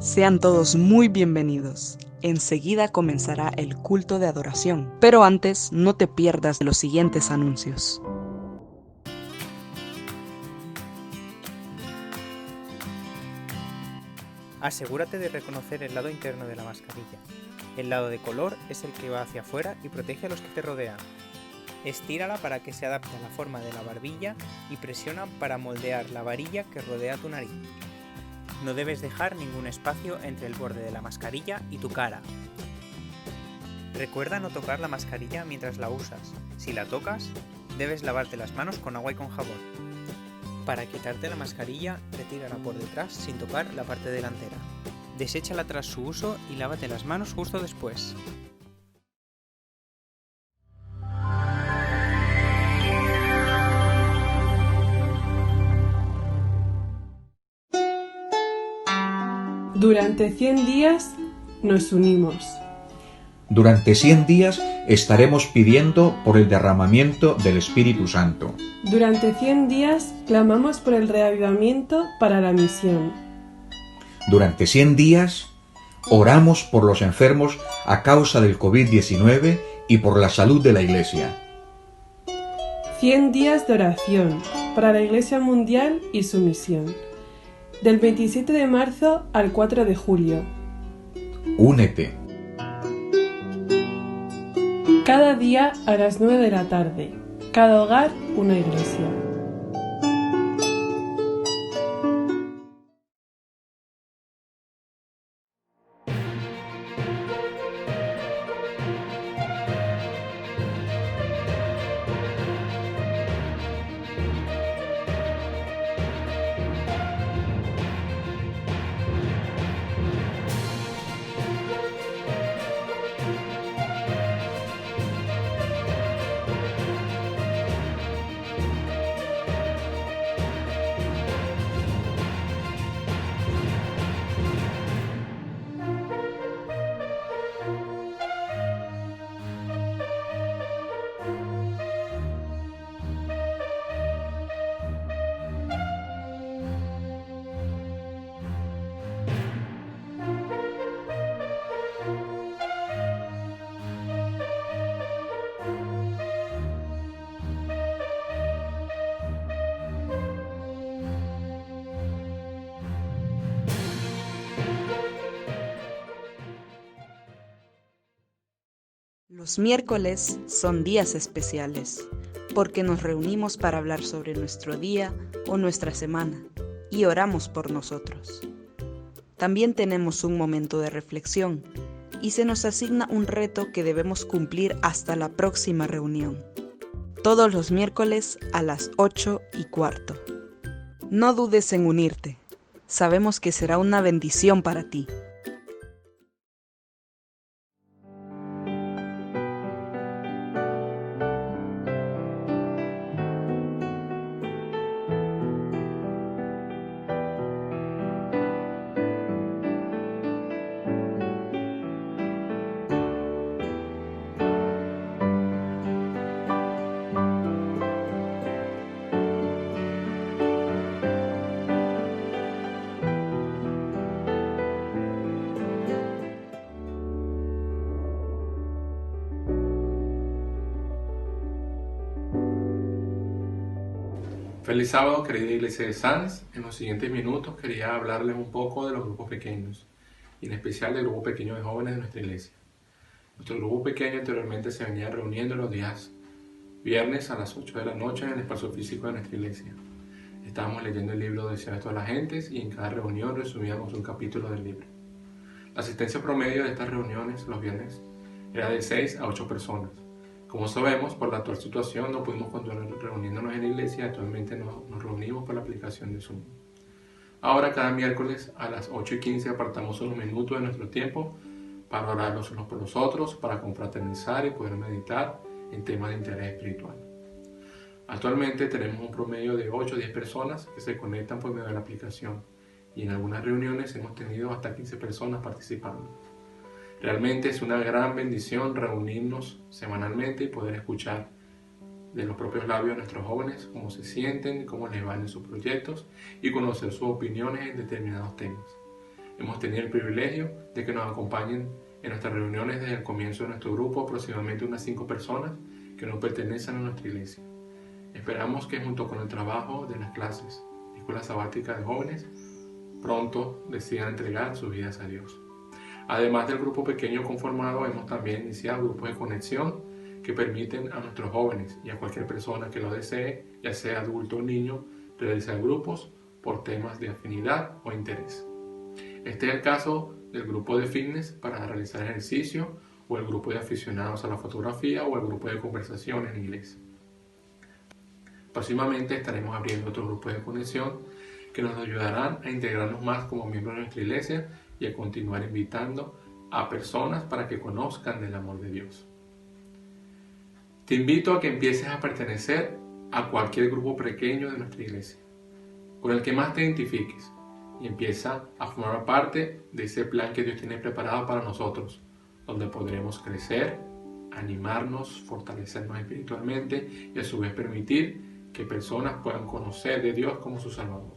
Sean todos muy bienvenidos. Enseguida comenzará el culto de adoración, pero antes no te pierdas de los siguientes anuncios. Asegúrate de reconocer el lado interno de la mascarilla. El lado de color es el que va hacia afuera y protege a los que te rodean. Estírala para que se adapte a la forma de la barbilla y presiona para moldear la varilla que rodea tu nariz. No debes dejar ningún espacio entre el borde de la mascarilla y tu cara. Recuerda no tocar la mascarilla mientras la usas. Si la tocas, debes lavarte las manos con agua y con jabón. Para quitarte la mascarilla, retírala por detrás sin tocar la parte delantera. Deséchala tras su uso y lávate las manos justo después. Durante 100 días nos unimos. Durante 100 días estaremos pidiendo por el derramamiento del Espíritu Santo. Durante 100 días clamamos por el reavivamiento para la misión. Durante 100 días oramos por los enfermos a causa del COVID-19 y por la salud de la Iglesia. 100 días de oración para la Iglesia Mundial y su misión. Del 27 de marzo al 4 de julio. Únete. Cada día a las 9 de la tarde. Cada hogar, una iglesia. Los miércoles son días especiales, porque nos reunimos para hablar sobre nuestro día o nuestra semana y oramos por nosotros. También tenemos un momento de reflexión y se nos asigna un reto que debemos cumplir hasta la próxima reunión. Todos los miércoles a las 8:15. No dudes en unirte. Sabemos que será una bendición para ti. Feliz sábado, querida Iglesia de Sanz. En los siguientes minutos quería hablarles un poco de los grupos pequeños, y en especial del grupo pequeño de jóvenes de nuestra iglesia. Nuestro grupo pequeño anteriormente se venía reuniendo los días viernes a las 8 de la noche en el espacio físico de nuestra iglesia. Estábamos leyendo el libro Deseos de todas las gentes y en cada reunión resumíamos un capítulo del libro. La asistencia promedio de estas reuniones los viernes era de 6 a 8 personas. Como sabemos, por la actual situación no pudimos continuar reuniéndonos en la iglesia, actualmente nos reunimos por la aplicación de Zoom. Ahora cada miércoles a las 8:15 apartamos unos minutos de nuestro tiempo para orar los unos por los otros, para confraternizar y poder meditar en temas de interés espiritual. Actualmente tenemos un promedio de 8 o 10 personas que se conectan por medio de la aplicación y en algunas reuniones hemos tenido hasta 15 personas participando. Realmente es una gran bendición reunirnos semanalmente y poder escuchar de los propios labios de nuestros jóvenes cómo se sienten, cómo les van en sus proyectos y conocer sus opiniones en determinados temas. Hemos tenido el privilegio de que nos acompañen en nuestras reuniones desde el comienzo de nuestro grupo aproximadamente unas 5 personas que no pertenecen a nuestra iglesia. Esperamos que junto con el trabajo de las clases de Escuela Sabática de Jóvenes pronto decidan entregar sus vidas a Dios. Además del grupo pequeño conformado, hemos también iniciado grupos de conexión que permiten a nuestros jóvenes y a cualquier persona que lo desee, ya sea adulto o niño, realizar grupos por temas de afinidad o interés. Este es el caso del grupo de fitness para realizar ejercicio, o el grupo de aficionados a la fotografía, o el grupo de conversación en inglés. Próximamente estaremos abriendo otros grupos de conexión que nos ayudarán a integrarnos más como miembros de nuestra iglesia y a continuar invitando a personas para que conozcan del amor de Dios. Te invito a que empieces a pertenecer a cualquier grupo pequeño de nuestra iglesia, con el que más te identifiques, y empieza a formar parte de ese plan que Dios tiene preparado para nosotros, donde podremos crecer, animarnos, fortalecernos espiritualmente y a su vez permitir que personas puedan conocer de Dios como su Salvador.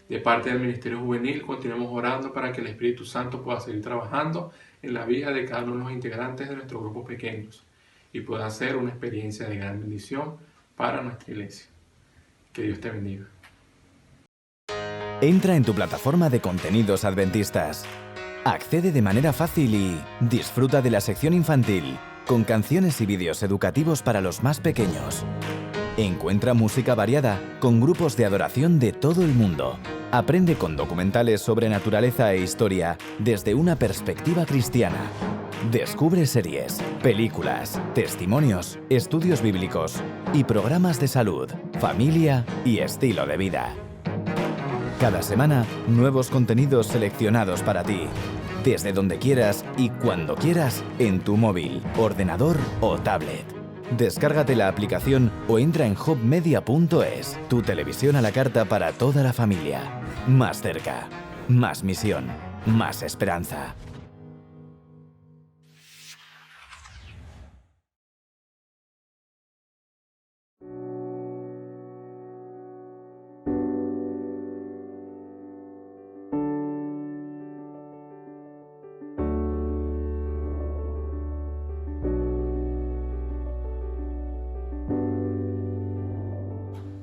De parte del Ministerio Juvenil, continuemos orando para que el Espíritu Santo pueda seguir trabajando en la vida de cada uno de los integrantes de nuestros grupos pequeños y pueda ser una experiencia de gran bendición para nuestra iglesia. Que Dios te bendiga. Entra en tu plataforma de contenidos adventistas. Accede de manera fácil y disfruta de la sección infantil, con canciones y vídeos educativos para los más pequeños. Encuentra música variada con grupos de adoración de todo el mundo. Aprende con documentales sobre naturaleza e historia desde una perspectiva cristiana. Descubre series, películas, testimonios, estudios bíblicos y programas de salud, familia y estilo de vida. Cada semana, nuevos contenidos seleccionados para ti, desde donde quieras y cuando quieras, en tu móvil, ordenador o tablet. Descárgate la aplicación o entra en hubmedia.es, tu televisión a la carta para toda la familia. Más cerca, más misión, más esperanza.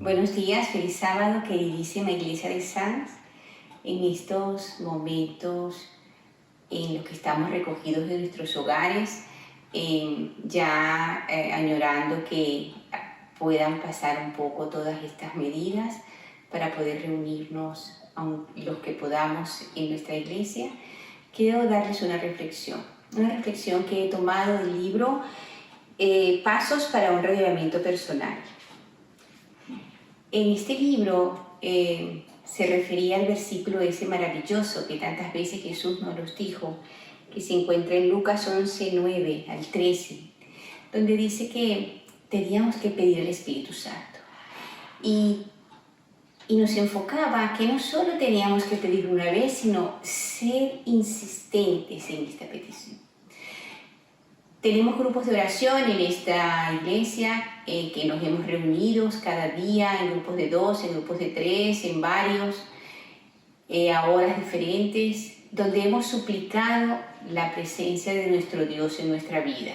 Buenos días, feliz sábado, queridísima Iglesia de Sanz. En estos momentos en los que estamos recogidos de nuestros hogares, añorando que puedan pasar un poco todas estas medidas para poder reunirnos los que podamos en nuestra iglesia, quiero darles una reflexión que he tomado del libro Pasos para un Reavivamiento Personal. En este libro se refería al versículo ese maravilloso que tantas veces Jesús nos los dijo, que se encuentra en Lucas 11, 9 al 13, donde dice que teníamos que pedir el Espíritu Santo. Y nos enfocaba que no solo teníamos que pedir una vez, sino ser insistentes en esta petición. Tenemos grupos de oración en esta iglesia que nos hemos reunido cada día en grupos de 2, en grupos de 3, en varios, a horas diferentes, donde hemos suplicado la presencia de nuestro Dios en nuestra vida,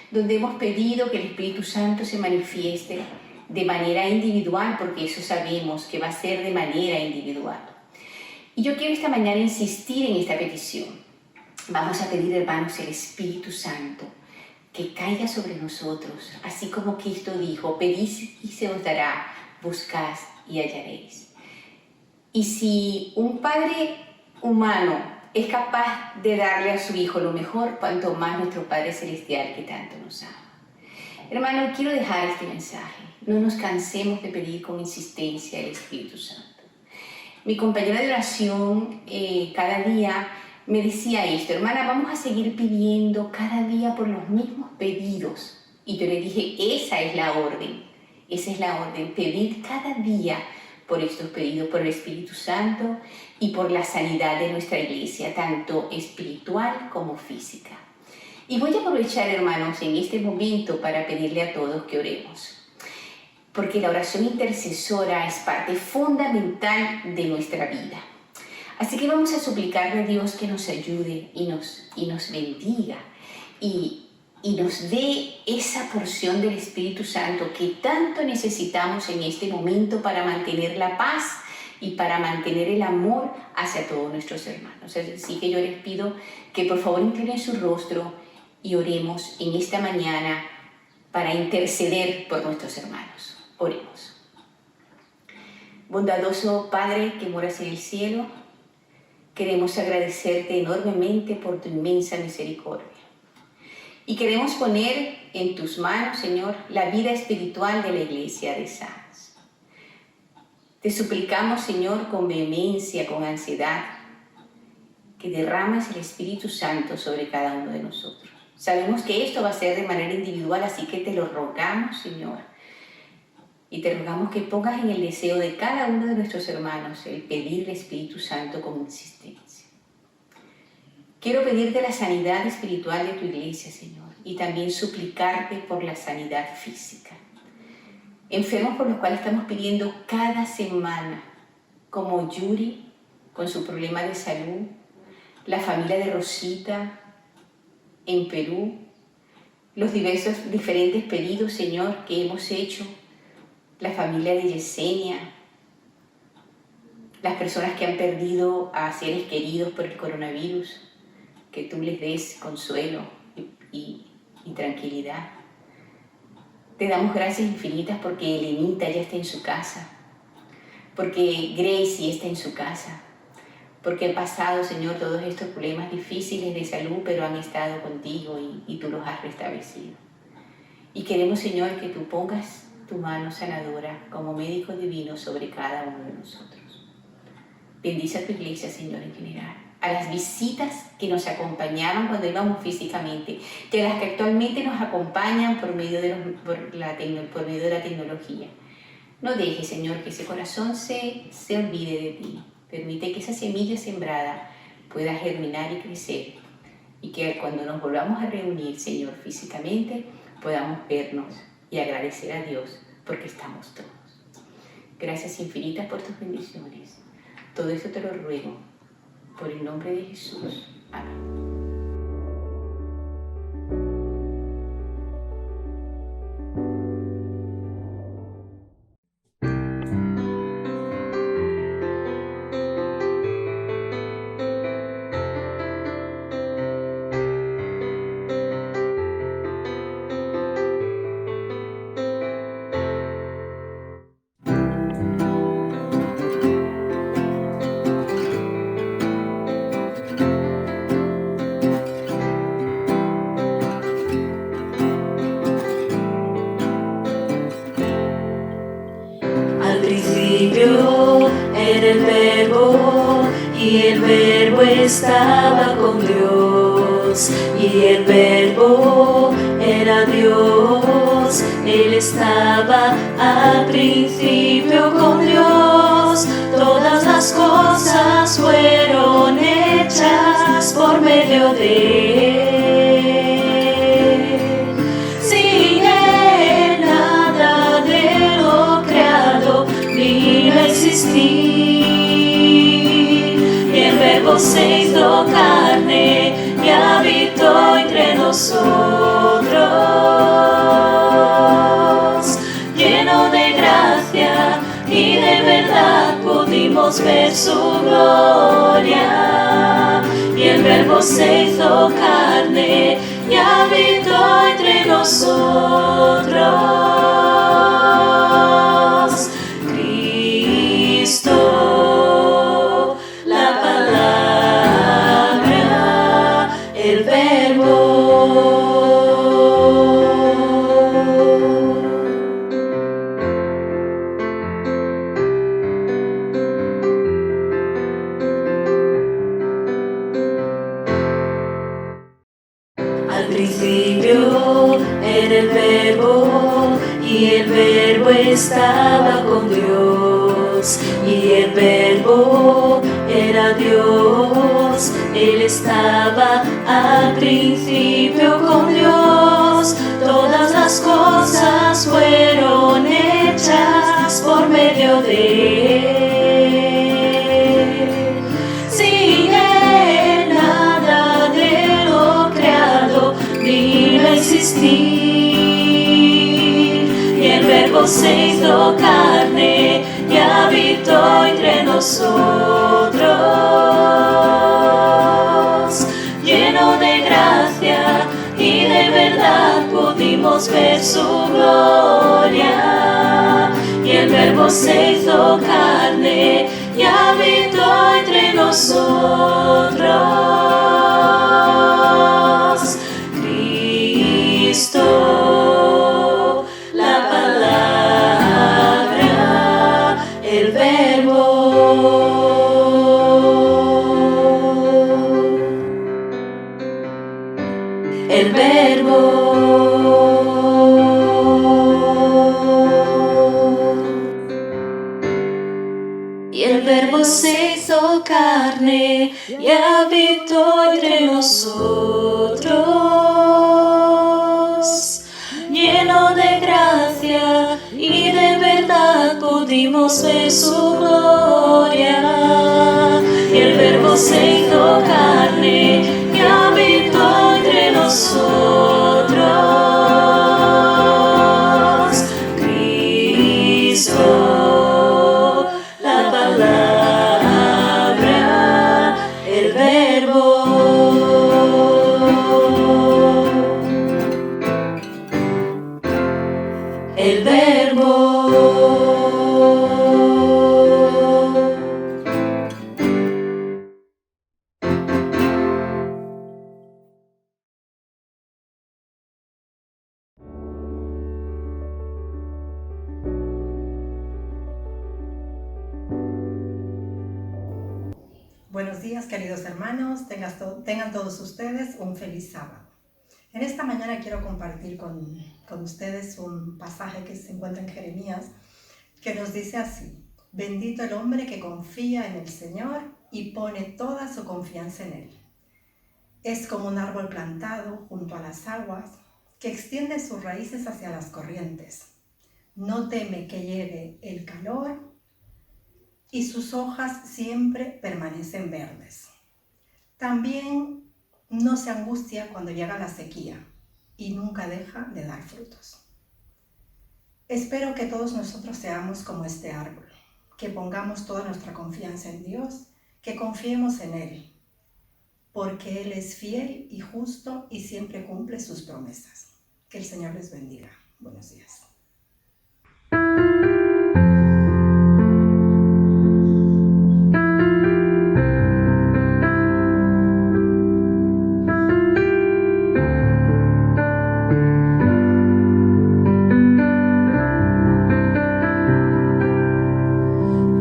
donde hemos pedido que el Espíritu Santo se manifieste de manera individual, porque eso sabemos que va a ser de manera individual. Y yo quiero esta mañana insistir en esta petición. Vamos a pedir, hermanos, el Espíritu Santo que caiga sobre nosotros, así como Cristo dijo, pedid y se os dará, buscad y hallaréis. Y si un padre humano es capaz de darle a su hijo lo mejor, cuanto más nuestro Padre Celestial que tanto nos ama. Hermano, quiero dejar este mensaje. No nos cansemos de pedir con insistencia el Espíritu Santo. Mi compañera de oración cada día me decía esto: hermana, vamos a seguir pidiendo cada día por los mismos pedidos. Y yo le dije, esa es la orden, pedir cada día por estos pedidos, por el Espíritu Santo y por la sanidad de nuestra iglesia, tanto espiritual como física. Y voy a aprovechar, hermanos, en este momento para pedirle a todos que oremos, porque la oración intercesora es parte fundamental de nuestra vida. Así que vamos a suplicarle a Dios que nos ayude y nos bendiga y nos dé esa porción del Espíritu Santo que tanto necesitamos en este momento para mantener la paz y para mantener el amor hacia todos nuestros hermanos. Así que yo les pido que por favor inclinen su rostro y oremos en esta mañana para interceder por nuestros hermanos. Oremos. Bondadoso Padre que moras en el cielo, queremos agradecerte enormemente por tu inmensa misericordia. Y queremos poner en tus manos, Señor, la vida espiritual de la Iglesia de Sanz. Te suplicamos, Señor, con vehemencia, con ansiedad, que derrames el Espíritu Santo sobre cada uno de nosotros. Sabemos que esto va a ser de manera individual, así que te lo rogamos, Señor. Y te rogamos que pongas en el deseo de cada uno de nuestros hermanos el pedir el Espíritu Santo con insistencia. Quiero pedirte la sanidad espiritual de tu iglesia, Señor, y también suplicarte por la sanidad física. Enfermos por los cuales estamos pidiendo cada semana, como Yuri, con su problema de salud, la familia de Rosita en Perú, los diferentes pedidos, Señor, que hemos hecho, la familia de Yesenia, las personas que han perdido a seres queridos por el coronavirus, que tú les des consuelo y tranquilidad. Te damos gracias infinitas porque Elenita ya está en su casa, porque Gracie está en su casa, porque han pasado, Señor, todos estos problemas difíciles de salud, pero han estado contigo y tú los has restablecido. Y queremos, Señor, que tú pongas tu mano sanadora como médico divino sobre cada uno de nosotros. Bendice a tu iglesia, Señor, en general. A las visitas que nos acompañaban cuando íbamos físicamente, que las que actualmente nos acompañan por medio de la tecnología. No dejes, Señor, que ese corazón se olvide de ti. Permite que esa semilla sembrada pueda germinar y crecer y que cuando nos volvamos a reunir, Señor, físicamente, podamos vernos y agradecer a Dios porque estamos todos. Gracias infinitas por tus bendiciones. Todo eso te lo ruego por el nombre de Jesús. Amén. Era el Verbo, y el Verbo estaba con Dios, y el Verbo era Dios. Él estaba al principio con Dios. Todas las cosas fueron hechas por medio de Él. Sin Él nada de lo creado vino a existir. Y el Verbo se hizo carne y habitó entre nosotros. Lleno de gracia y de verdad pudimos ver su gloria. Y el Verbo se hizo carne y habitó entre nosotros. Cristo, la palabra, el Verbo. Al principio era el Verbo, y el Verbo estaba con Dios, y el Verbo era Dios. Él estaba al principio con Dios. Todas las cosas fueron hechas por medio de Él. Verbo se hizo carne y habitó entre nosotros. Lleno de gracia y de verdad pudimos ver su gloria. Y el Verbo se hizo carne y habitó entre nosotros. Cristo, la palabra, el Verbo. El Verbo. Y el Verbo se hizo carne y habitó entre nosotros. Lleno de gracia y de verdad pudimos ver su gloria. Y el Verbo se hizo carne y habitó entre nosotros. Cristo, la palabra, el Verbo. El Verbo. Buenos días, queridos hermanos, tengan todos ustedes un feliz sábado. En esta mañana quiero compartir con ustedes un pasaje que se encuentra en Jeremías, que nos dice así: bendito el hombre que confía en el Señor y pone toda su confianza en Él. Es como un árbol plantado junto a las aguas, que extiende sus raíces hacia las corrientes. No teme que llegue el calor, y sus hojas siempre permanecen verdes. También no se angustia cuando llega la sequía y nunca deja de dar frutos. Espero que todos nosotros seamos como este árbol, que pongamos toda nuestra confianza en Dios, que confiemos en Él, porque Él es fiel y justo y siempre cumple sus promesas. Que el Señor les bendiga. Buenos días.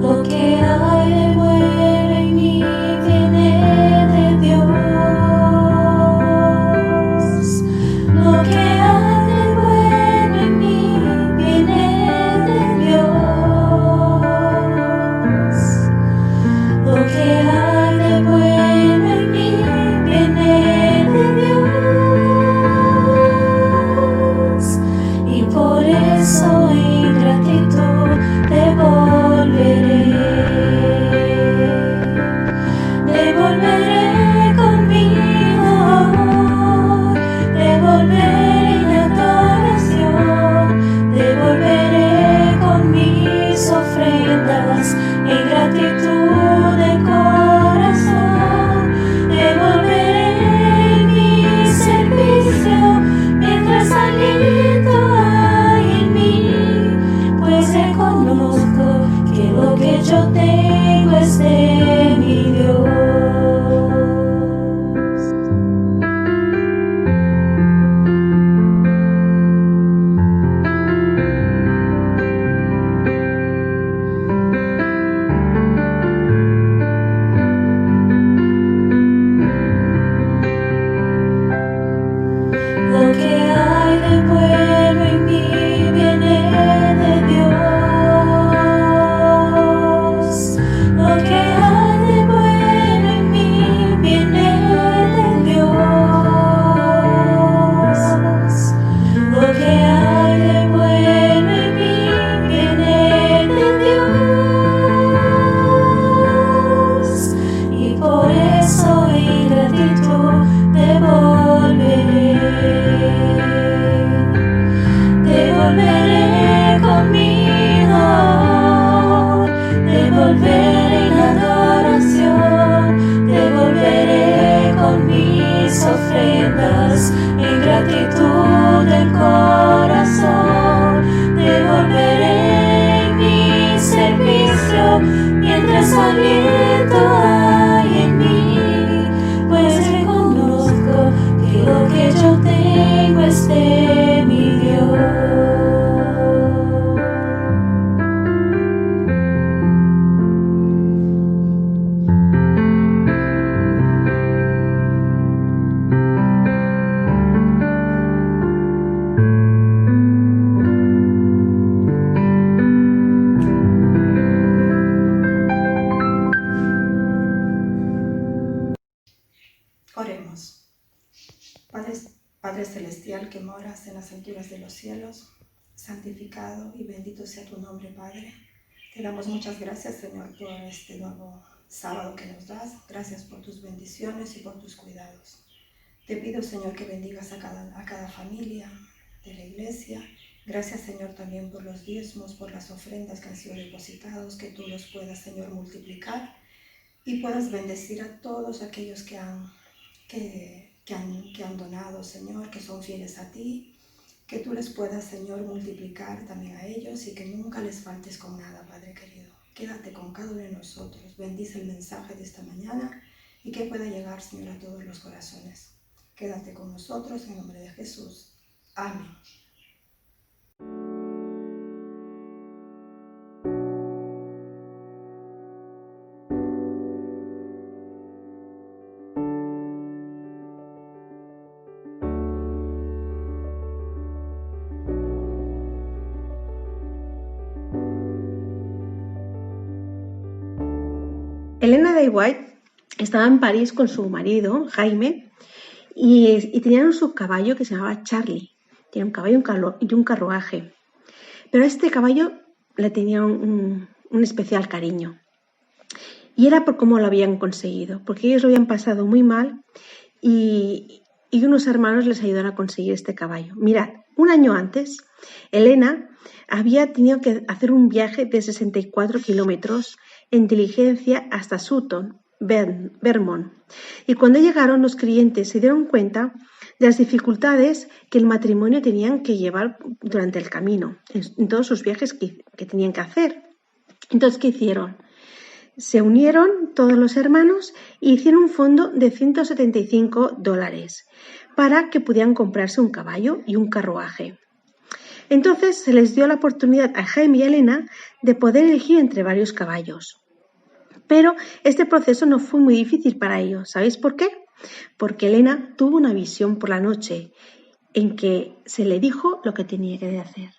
Lo que hay de bueno en mí viene de Dios. Lo que hay de bueno en mí viene de Dios. Lo que hay de bueno en mí viene de Dios. Y por eso en gratitud devolveré. volveré en adoración, te volveré con mis ofrendas, en gratitud del corazón, te volveré mi servicio, mientras aliento hay en mí, pues reconozco que lo que yo tengo es de mi Dios. Oremos. Padre Celestial que moras en las alturas de los cielos, santificado y bendito sea tu nombre, Padre. Te damos muchas gracias, Señor, por este nuevo sábado que nos das. Gracias por tus bendiciones y por tus cuidados. Te pido, Señor, que bendigas a cada familia de la iglesia. Gracias, Señor, también por los diezmos, por las ofrendas que han sido depositados, que tú los puedas, Señor, multiplicar y puedas bendecir a todos aquellos que han donado, Señor, que son fieles a ti, que tú les puedas, Señor, multiplicar también a ellos y que nunca les faltes con nada, Padre querido. Quédate con cada uno de nosotros, bendice el mensaje de esta mañana y que pueda llegar, Señor, a todos los corazones. Quédate con nosotros en nombre de Jesús. Amén. Elena Day White estaba en París con su marido, Jaime, y tenían un caballo que se llamaba Charlie. Tenía un caballo y un carruaje. Pero a este caballo le tenía un especial cariño. Y era por cómo lo habían conseguido, porque ellos lo habían pasado muy mal y unos hermanos les ayudaron a conseguir este caballo. Mirad, un año antes, Elena había tenido que hacer un viaje de 64 kilómetros en diligencia hasta Sutton, Vermont. Y cuando llegaron, los clientes se dieron cuenta de las dificultades que el matrimonio tenían que llevar durante el camino, en todos sus viajes que tenían que hacer. Entonces, ¿qué hicieron? Se unieron todos los hermanos e hicieron un fondo de $175 para que pudieran comprarse un caballo y un carruaje. Entonces se les dio la oportunidad a Jaime y a Elena de poder elegir entre varios caballos. Pero este proceso no fue muy difícil para ellos. ¿Sabéis por qué? Porque Elena tuvo una visión por la noche en que se le dijo lo que tenía que hacer.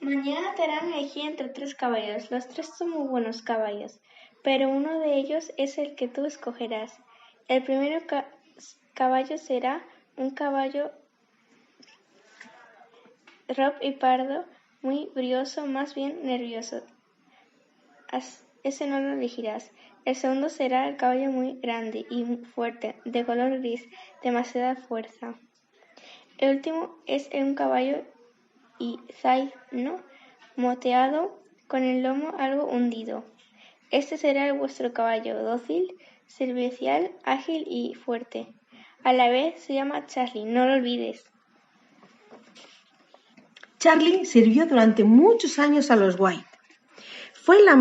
Mañana te harán elegir entre 3 caballos. Los 3 son muy buenos caballos, pero uno de ellos es el que tú escogerás. El primer caballo será un caballo rob y pardo, muy brioso, más bien nervioso. Ese no lo elegirás. El segundo será el caballo muy grande y fuerte, de color gris, demasiada fuerza. El último es un caballo zaino, moteado, con el lomo algo hundido. Este será vuestro caballo, dócil, servicial, ágil y fuerte. A la vez se llama Charlie, no lo olvides. Charlie sirvió durante muchos años a los White. Fue la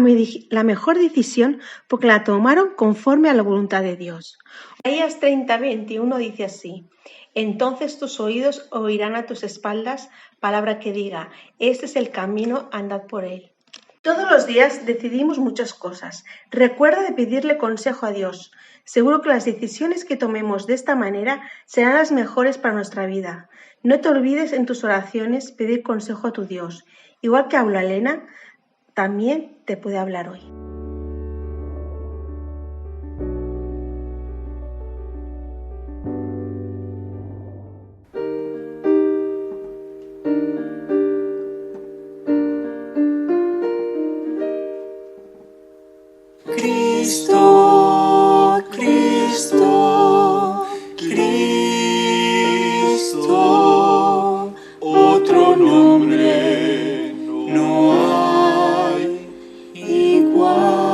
mejor decisión porque la tomaron conforme a la voluntad de Dios. Isaías 30:21 dice así: entonces tus oídos oirán a tus espaldas palabra que diga, este es el camino, andad por él. Todos los días decidimos muchas cosas. Recuerda de pedirle consejo a Dios. Seguro que las decisiones que tomemos de esta manera serán las mejores para nuestra vida. No te olvides en tus oraciones pedir consejo a tu Dios. Igual que habla Elena, también te puede hablar hoy. Cristo, Cristo, Cristo, otro nombre no hay igual.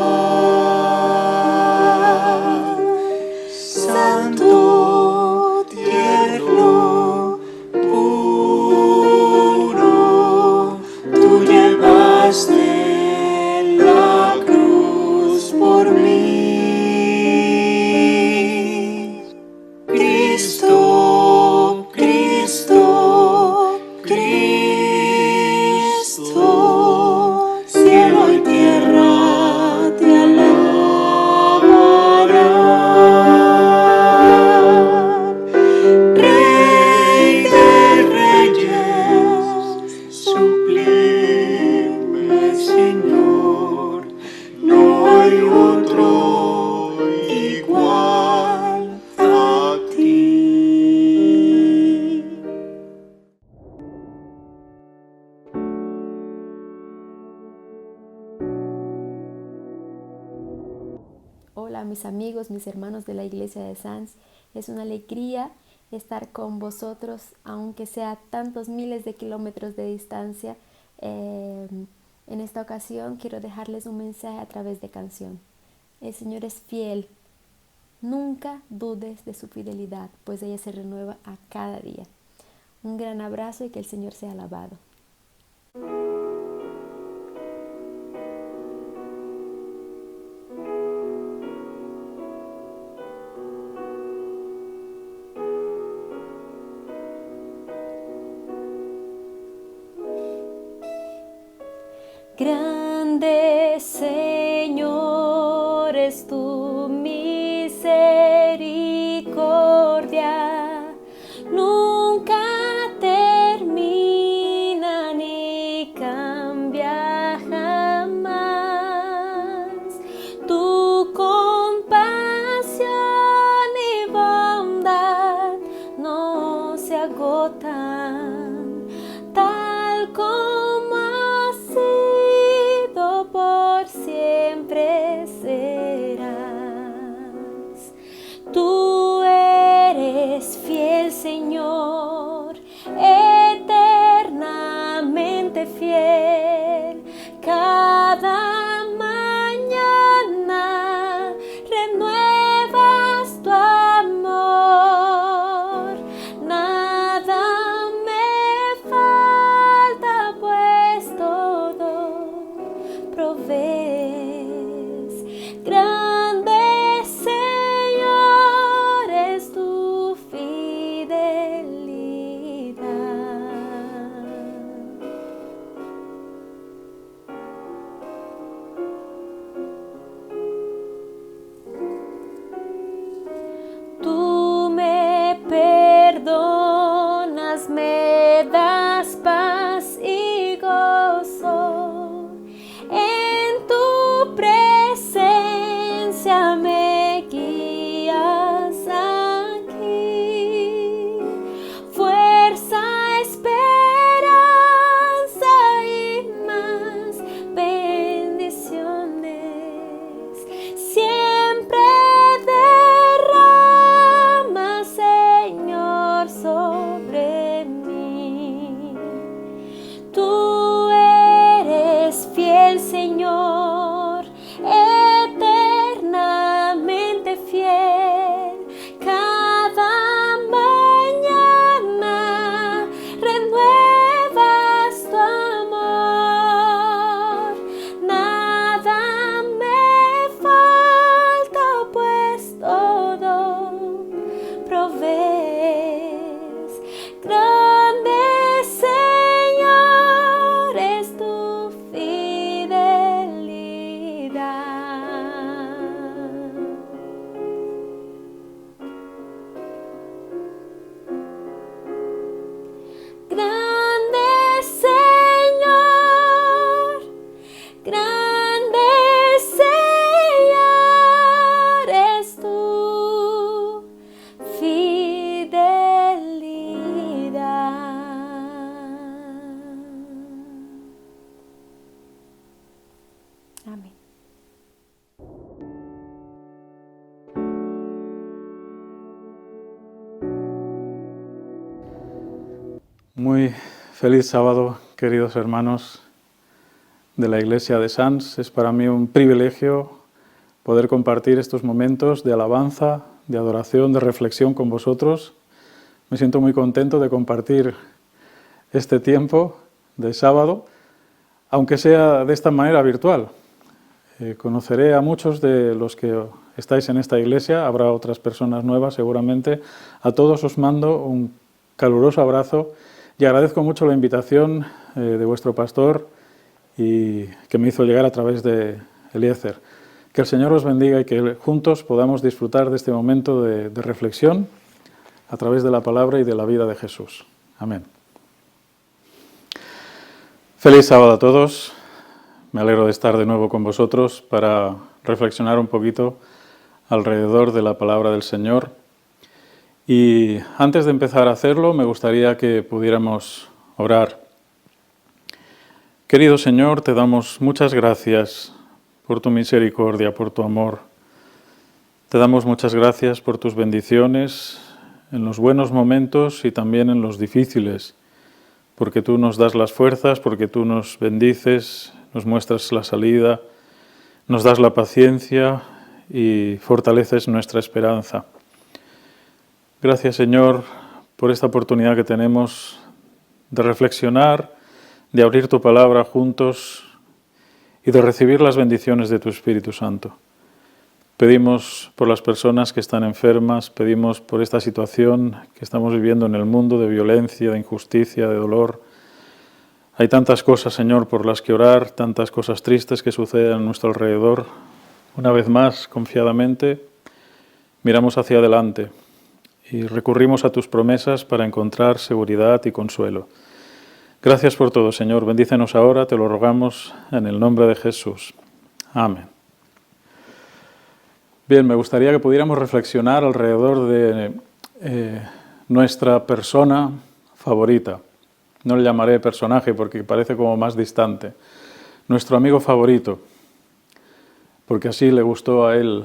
hola a mis amigos, mis hermanos de la Iglesia de Sants. Es una alegría estar con vosotros, aunque sea tantos miles de kilómetros de distancia. En esta ocasión quiero dejarles un mensaje a través de canción. El Señor es fiel. Nunca dudes de su fidelidad, pues ella se renueva a cada día. Un gran abrazo y que el Señor sea alabado. Grande, Señor, es tu misericordia, nunca termina ni cambia jamás. Tu compasión y bondad no se agotan, tal como ha sido por siempre serás. Tú eres fiel, Señor, eternamente fiel. Cada mañana renuevas tu amor. Nada me falta, pues todo provees. Grande, Señor, es tu fidelidad. Tú me perdonas, me das paz y gozo. En tu presencia me guías aquí. Fuerza, esperanza y más bendiciones. Siempre derrama, Señor, sobre mí. Tú eres fiel, Señor, eternamente fiel. Cada mañana renuevas tu amor. Nada me falta, pues todo provees. Grande, Señor, es tu fidelidad. Grande, Señor, grande, Señor, es tu fidelidad. Amén. Muy feliz sábado, queridos hermanos de la Iglesia de Sants. Es para mí un privilegio poder compartir estos momentos de alabanza, de adoración, de reflexión con vosotros. Me siento muy contento de compartir este tiempo de sábado, aunque sea de esta manera virtual. Conoceré a muchos de los que estáis en esta iglesia, habrá otras personas nuevas seguramente. A todos os mando un caluroso abrazo y agradezco mucho la invitación de vuestro pastor y que me hizo llegar a través de Eliezer. Que el Señor os bendiga y que juntos podamos disfrutar de este momento de reflexión a través de la palabra y de la vida de Jesús. Amén. Feliz sábado a todos. Me alegro de estar de nuevo con vosotros para reflexionar un poquito alrededor de la palabra del Señor. Y antes de empezar a hacerlo, me gustaría que pudiéramos orar. Querido Señor, te damos muchas gracias por tu misericordia, por tu amor. Te damos muchas gracias por tus bendiciones en los buenos momentos y también en los difíciles, porque tú nos das las fuerzas, porque tú nos bendices, nos muestras la salida, nos das la paciencia y fortaleces nuestra esperanza. Gracias, Señor, por esta oportunidad que tenemos de reflexionar, de abrir tu palabra juntos y de recibir las bendiciones de tu Espíritu Santo. Pedimos por las personas que están enfermas, pedimos por esta situación que estamos viviendo en el mundo de violencia, de injusticia, de dolor. Hay tantas cosas, Señor, por las que orar, tantas cosas tristes que suceden a nuestro alrededor. Una vez más, confiadamente, miramos hacia adelante y recurrimos a tus promesas para encontrar seguridad y consuelo. Gracias por todo, Señor. Bendícenos ahora, te lo rogamos, en el nombre de Jesús. Amén. Bien, me gustaría que pudiéramos reflexionar alrededor de nuestra persona favorita. No le llamaré personaje porque parece como más distante. Nuestro amigo favorito, porque así le gustó a él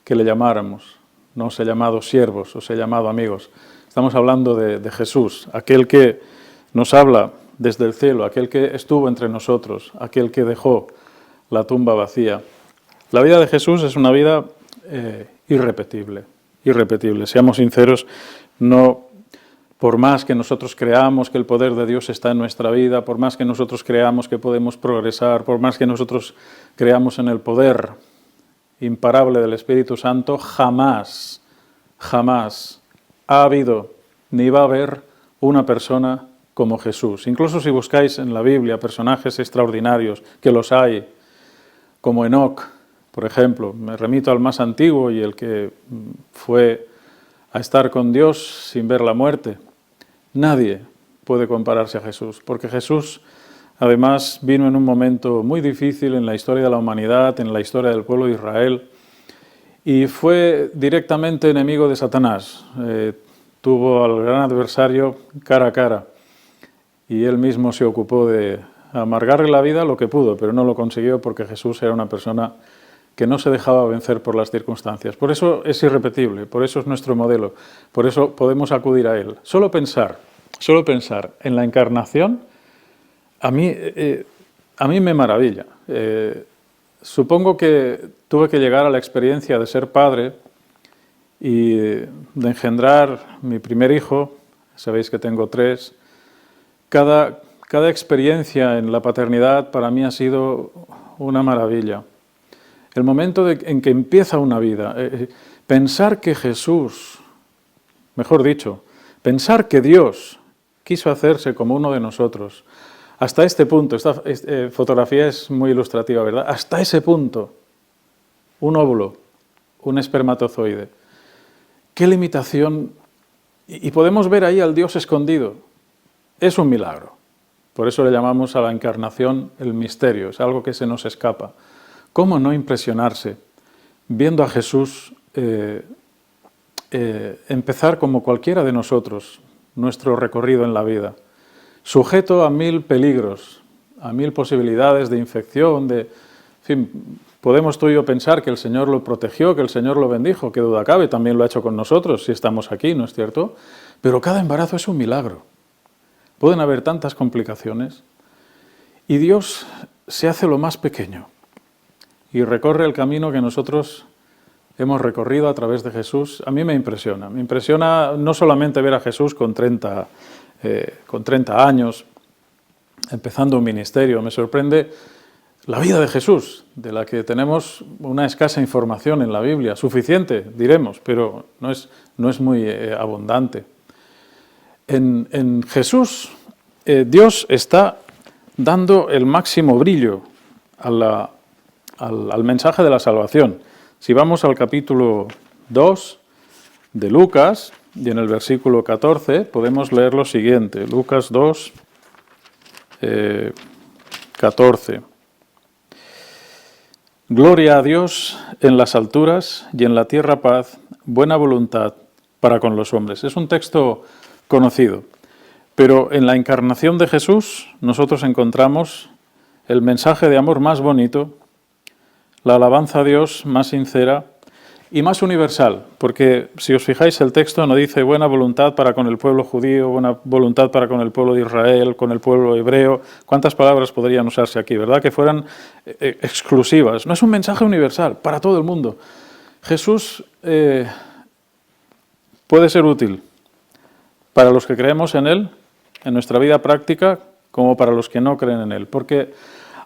que le llamáramos. No os he llamado siervos, os he llamado amigos. Estamos hablando de Jesús, aquel que nos habla desde el cielo, aquel que estuvo entre nosotros, aquel que dejó la tumba vacía. La vida de Jesús es una vida irrepetible. Seamos sinceros, no por más que nosotros creamos que el poder de Dios está en nuestra vida, por más que nosotros creamos que podemos progresar, por más que nosotros creamos en el poder imparable del Espíritu Santo, jamás ha habido ni va a haber una persona como Jesús. Incluso si buscáis en la Biblia personajes extraordinarios, que los hay, como Enoc, por ejemplo, me remito al más antiguo y el que fue a estar con Dios sin ver la muerte. Nadie puede compararse a Jesús, porque Jesús además vino en un momento muy difícil en la historia de la humanidad, en la historia del pueblo de Israel, y fue directamente enemigo de Satanás. Tuvo al gran adversario cara a cara, y él mismo se ocupó de amargarle la vida lo que pudo, pero no lo consiguió porque Jesús era una persona que no se dejaba vencer por las circunstancias. Por eso es irrepetible, por eso es nuestro modelo, por eso podemos acudir a él. Solo pensar en la encarnación, a mí me maravilla. Supongo que tuve que llegar a la experiencia de ser padre y de engendrar mi primer hijo, sabéis que tengo 3. Cada experiencia en la paternidad para mí ha sido una maravilla. El momento en que empieza una vida, pensar que Jesús, mejor dicho, pensar que Dios quiso hacerse como uno de nosotros, hasta este punto, esta fotografía es muy ilustrativa, ¿verdad? Hasta ese punto, un óvulo, un espermatozoide. ¡Qué limitación! Y podemos ver ahí al Dios escondido. Es un milagro. Por eso le llamamos a la encarnación el misterio, es algo que se nos escapa. ¿Cómo no impresionarse viendo a Jesús empezar como cualquiera de nosotros nuestro recorrido en la vida, sujeto a 1000 peligros, a 1000 posibilidades de infección, en fin, podemos tú y yo pensar que el Señor lo protegió, que el Señor lo bendijo, qué duda cabe, también lo ha hecho con nosotros si estamos aquí, ¿no es cierto? Pero cada embarazo es un milagro. Pueden haber tantas complicaciones y Dios se hace lo más pequeño y recorre el camino que nosotros hemos recorrido a través de Jesús. A mí me impresiona no solamente ver a Jesús con 30 años, empezando un ministerio, me sorprende la vida de Jesús, de la que tenemos una escasa información en la Biblia, suficiente, diremos, pero no es muy abundante. En Jesús, Dios está dando el máximo brillo al mensaje de la salvación. Si vamos al capítulo 2 de Lucas, y en el versículo 14, podemos leer lo siguiente. Lucas 2, 14. Gloria a Dios en las alturas y en la tierra paz, buena voluntad para con los hombres. Es un texto conocido, pero en la encarnación de Jesús nosotros encontramos el mensaje de amor más bonito, la alabanza a Dios más sincera y más universal, porque si os fijáis el texto no dice buena voluntad para con el pueblo judío, buena voluntad para con el pueblo de Israel, con el pueblo hebreo. ¿Cuántas palabras podrían usarse aquí, verdad? Que fueran exclusivas. No es un mensaje universal, para todo el mundo. Jesús puede ser útil para los que creemos en Él, en nuestra vida práctica, como para los que no creen en Él, porque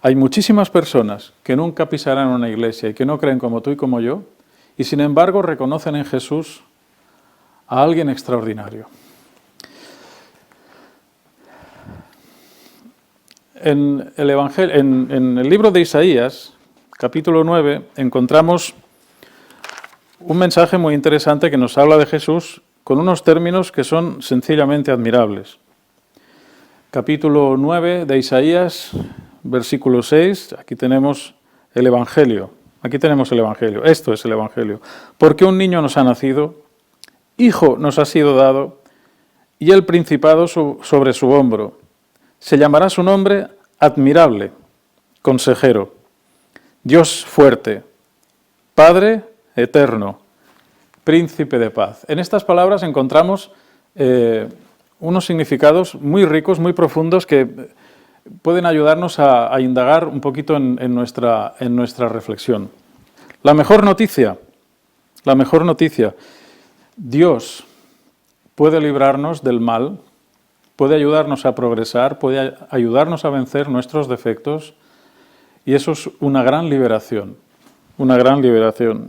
hay muchísimas personas que nunca pisarán una iglesia y que no creen como tú y como yo, y sin embargo reconocen en Jesús a alguien extraordinario. En el libro de Isaías, capítulo 9, encontramos un mensaje muy interesante que nos habla de Jesús con unos términos que son sencillamente admirables. Capítulo 9 de Isaías, versículo 6, aquí tenemos el Evangelio. Aquí tenemos el Evangelio, esto es el Evangelio. Porque un niño nos ha nacido, hijo nos ha sido dado, y el principado sobre su hombro. Se llamará su nombre Admirable, Consejero, Dios fuerte, Padre eterno, Príncipe de paz. En estas palabras encontramos unos significados muy ricos, muy profundos, que pueden ayudarnos a indagar un poquito en nuestra reflexión. La mejor noticia, Dios puede librarnos del mal, puede ayudarnos a progresar, puede ayudarnos a vencer nuestros defectos, y eso es una gran liberación,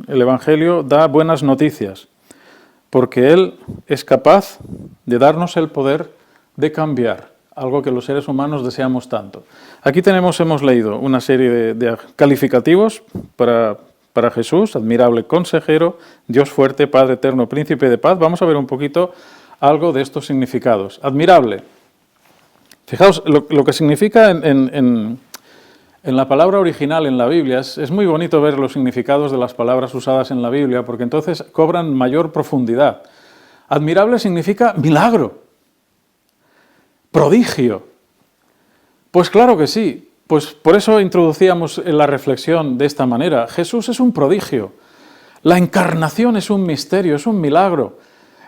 El Evangelio da buenas noticias, porque Él es capaz de darnos el poder de cambiar, algo que los seres humanos deseamos tanto. Aquí hemos leído una serie de calificativos para Jesús: admirable consejero, Dios fuerte, Padre eterno, Príncipe de paz. Vamos a ver un poquito algo de estos significados. Admirable. Fijaos, lo que significa en la palabra original en la Biblia, es muy bonito ver los significados de las palabras usadas en la Biblia, porque entonces cobran mayor profundidad. Admirable significa milagro, prodigio. Pues claro que sí, pues por eso introducíamos la reflexión de esta manera. Jesús es un prodigio, la encarnación es un misterio, es un milagro,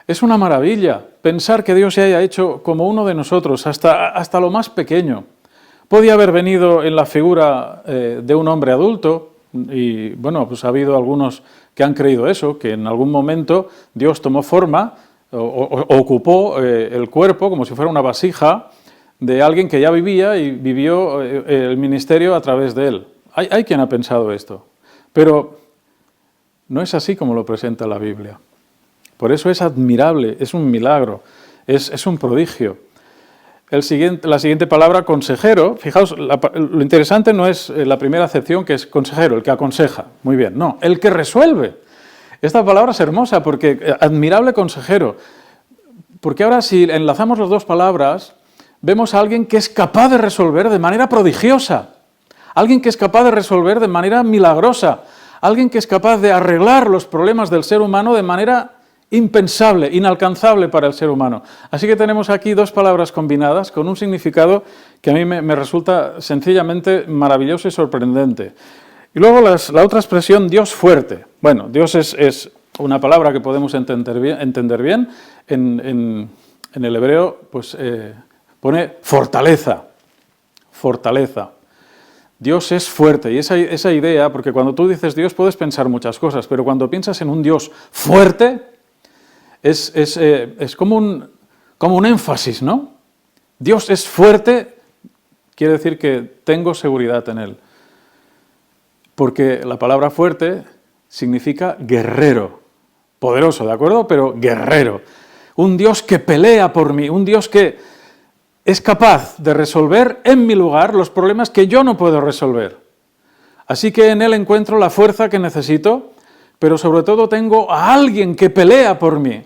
es una maravilla pensar que Dios se haya hecho como uno de nosotros, hasta lo más pequeño. Podía haber venido en la figura de un hombre adulto, y bueno, pues ha habido algunos que han creído eso, que en algún momento Dios tomó forma, o ocupó el cuerpo como si fuera una vasija de alguien que ya vivía y vivió el ministerio a través de él. Hay quien ha pensado esto, pero no es así como lo presenta la Biblia. Por eso es admirable, es un milagro, es un prodigio. La siguiente palabra, consejero, fijaos, lo interesante no es la primera acepción, que es consejero, el que aconseja, muy bien, no, el que resuelve. Esta palabra es hermosa porque admirable consejero, porque ahora si enlazamos las dos palabras, vemos a alguien que es capaz de resolver de manera prodigiosa, alguien que es capaz de resolver de manera milagrosa, alguien que es capaz de arreglar los problemas del ser humano de manera impensable, inalcanzable para el ser humano. Así que tenemos aquí dos palabras combinadas con un significado que a mí me resulta sencillamente maravilloso y sorprendente. Y luego la otra expresión, Dios fuerte. Bueno, Dios es una palabra que podemos entender bien. En el hebreo pues, pone fortaleza. Dios es fuerte, y esa idea, porque cuando tú dices Dios puedes pensar muchas cosas, pero cuando piensas en un Dios fuerte, es como un énfasis, ¿no? Dios es fuerte, quiere decir que tengo seguridad en Él. Porque la palabra fuerte significa guerrero, poderoso, ¿de acuerdo? Pero guerrero. Un Dios que pelea por mí, un Dios que es capaz de resolver en mi lugar los problemas que yo no puedo resolver. Así que en Él encuentro la fuerza que necesito, pero sobre todo tengo a alguien que pelea por mí.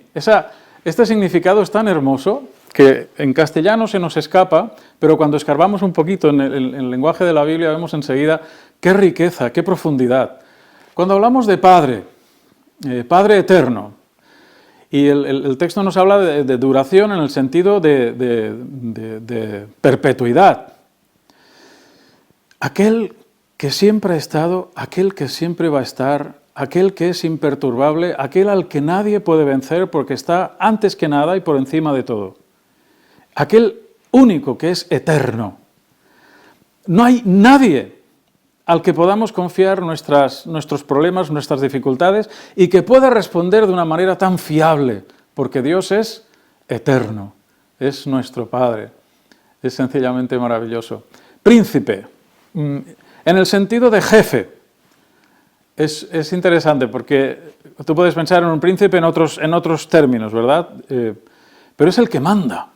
Este significado es tan hermoso que en castellano se nos escapa, pero cuando escarbamos un poquito en el lenguaje de la Biblia vemos enseguida qué riqueza, qué profundidad. Cuando hablamos de Padre, Padre eterno, y el texto nos habla de duración en el sentido de perpetuidad. Aquel que siempre ha estado, aquel que siempre va a estar, aquel que es imperturbable, aquel al que nadie puede vencer porque está antes que nada y por encima de todo. Aquel único que es eterno. No hay nadie al que podamos confiar nuestros problemas, nuestras dificultades y que pueda responder de una manera tan fiable, porque Dios es eterno, es nuestro Padre. Es sencillamente maravilloso. Príncipe, en el sentido de jefe. Es interesante porque tú puedes pensar en un príncipe en otros términos, ¿verdad? Pero es el que manda.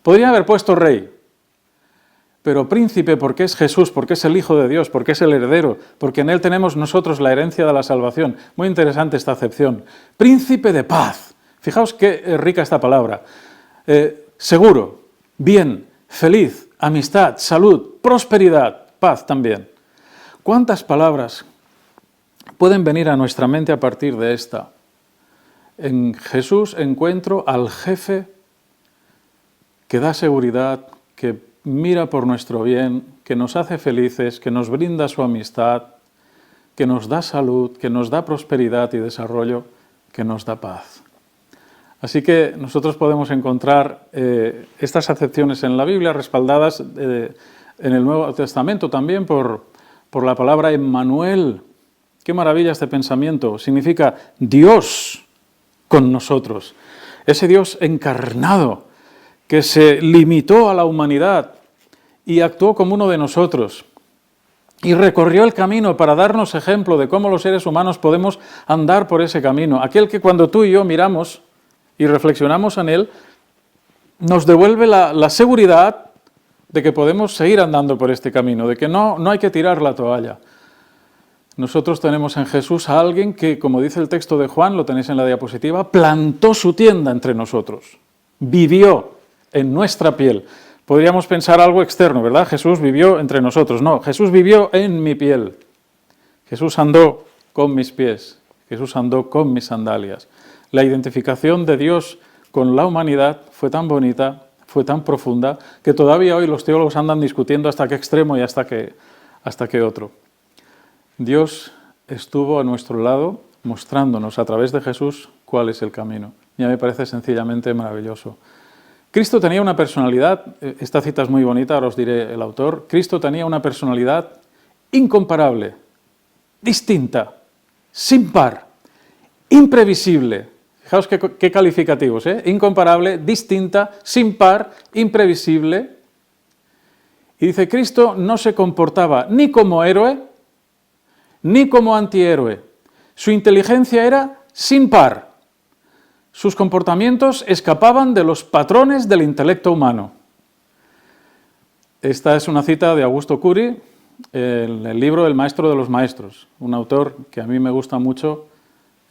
Podría haber puesto rey, pero príncipe porque es Jesús, porque es el Hijo de Dios, porque es el heredero, porque en Él tenemos nosotros la herencia de la salvación. Muy interesante esta acepción. Príncipe de paz. Fijaos qué rica esta palabra. Seguro, bien, feliz, amistad, salud, prosperidad, paz también. ¿Cuántas palabras pueden venir a nuestra mente a partir de esta? En Jesús encuentro al jefe que da seguridad, que mira por nuestro bien, que nos hace felices, que nos brinda su amistad, que nos da salud, que nos da prosperidad y desarrollo, que nos da paz. Así que nosotros podemos encontrar estas acepciones en la Biblia respaldadas en el Nuevo Testamento también por la palabra Emmanuel. ¡Qué maravilla este pensamiento! Significa Dios con nosotros. Ese Dios encarnado que se limitó a la humanidad y actuó como uno de nosotros y recorrió el camino para darnos ejemplo de cómo los seres humanos podemos andar por ese camino. Aquel que cuando tú y yo miramos y reflexionamos en él, nos devuelve la seguridad de que podemos seguir andando por este camino, de que no hay que tirar la toalla. Nosotros tenemos en Jesús a alguien que, como dice el texto de Juan, lo tenéis en la diapositiva, plantó su tienda entre nosotros, vivió en nuestra piel. Podríamos pensar algo externo, ¿verdad? Jesús vivió entre nosotros. No, Jesús vivió en mi piel. Jesús andó con mis pies. Jesús andó con mis sandalias. La identificación de Dios con la humanidad fue tan bonita, fue tan profunda, que todavía hoy los teólogos andan discutiendo hasta qué extremo y hasta qué otro. Dios estuvo a nuestro lado mostrándonos a través de Jesús cuál es el camino. Ya me parece sencillamente maravilloso. Cristo tenía una personalidad, esta cita es muy bonita, ahora os diré el autor. Cristo tenía una personalidad incomparable, distinta, sin par, imprevisible. Fijaos qué calificativos, ¿eh? Incomparable, distinta, sin par, imprevisible. Y dice, Cristo no se comportaba ni como héroe, ni como antihéroe. Su inteligencia era sin par. Sus comportamientos escapaban de los patrones del intelecto humano. Esta es una cita de Augusto Curi, en el libro El maestro de los maestros, un autor que a mí me gusta mucho,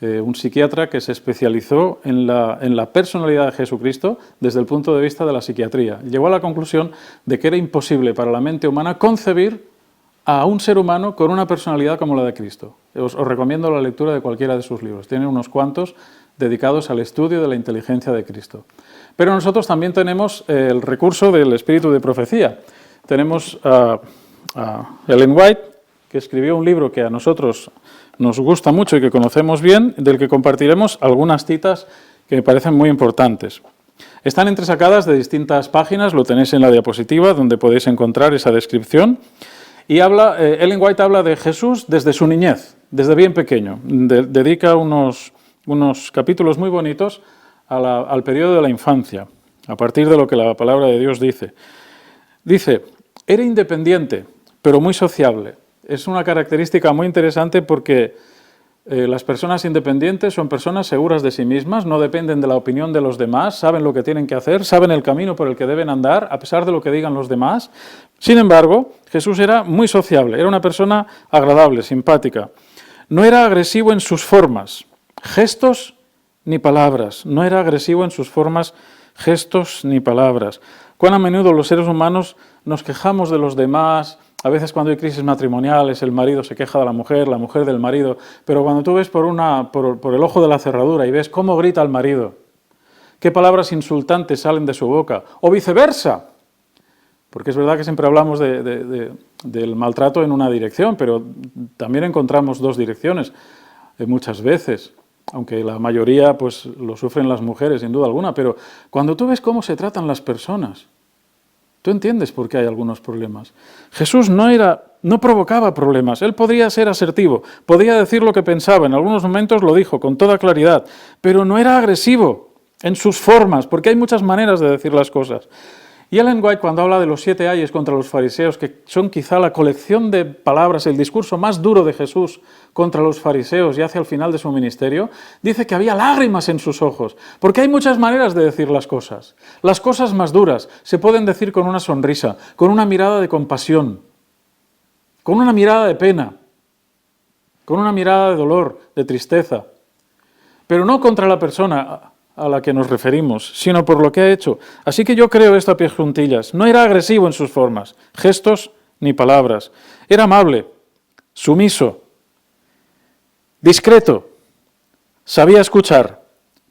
un psiquiatra que se especializó en la personalidad de Jesucristo desde el punto de vista de la psiquiatría. Llegó a la conclusión de que era imposible para la mente humana concebir a un ser humano con una personalidad como la de Cristo. Os recomiendo la lectura de cualquiera de sus libros. Tiene unos cuantos dedicados al estudio de la inteligencia de Cristo. Pero nosotros también tenemos el recurso del espíritu de profecía. Tenemos a Ellen White, que escribió un libro que a nosotros nos gusta mucho y que conocemos bien, del que compartiremos algunas citas que me parecen muy importantes. Están entresacadas de distintas páginas, lo tenéis en la diapositiva, donde podéis encontrar esa descripción. Y Ellen White habla de Jesús desde su niñez, desde bien pequeño. Dedica unos capítulos muy bonitos al periodo de la infancia, a partir de lo que la palabra de Dios dice. Dice, era independiente, pero muy sociable. Es una característica muy interesante porque las personas independientes son personas seguras de sí mismas, no dependen de la opinión de los demás, saben lo que tienen que hacer, saben el camino por el que deben andar, a pesar de lo que digan los demás. Sin embargo, Jesús era muy sociable, era una persona agradable, simpática. No era agresivo en sus formas, gestos ni palabras. No era agresivo en sus formas, gestos ni palabras. Cuán a menudo los seres humanos nos quejamos de los demás. A veces cuando hay crisis matrimoniales, el marido se queja de la mujer del marido, pero cuando tú ves por el ojo de la cerradura y ves cómo grita el marido, qué palabras insultantes salen de su boca, o viceversa, porque es verdad que siempre hablamos del maltrato en una dirección, pero también encontramos dos direcciones. muchas veces, aunque la mayoría pues lo sufren las mujeres sin duda alguna, pero cuando tú ves cómo se tratan las personas, tú entiendes por qué hay algunos problemas. Jesús no provocaba problemas, él podría ser asertivo, podía decir lo que pensaba, en algunos momentos lo dijo con toda claridad, pero no era agresivo en sus formas, porque hay muchas maneras de decir las cosas. Y Ellen White, cuando habla de los 7 ayes contra los fariseos, que son quizá la colección de palabras, el discurso más duro de Jesús contra los fariseos y hacia el final de su ministerio, dice que había lágrimas en sus ojos, porque hay muchas maneras de decir las cosas. Las cosas más duras se pueden decir con una sonrisa, con una mirada de compasión, con una mirada de pena, con una mirada de dolor, de tristeza, pero no contra la persona a la que nos referimos, sino por lo que ha hecho. Así que yo creo esto a pies juntillas. No era agresivo en sus formas, gestos ni palabras. Era amable, sumiso, discreto, sabía escuchar,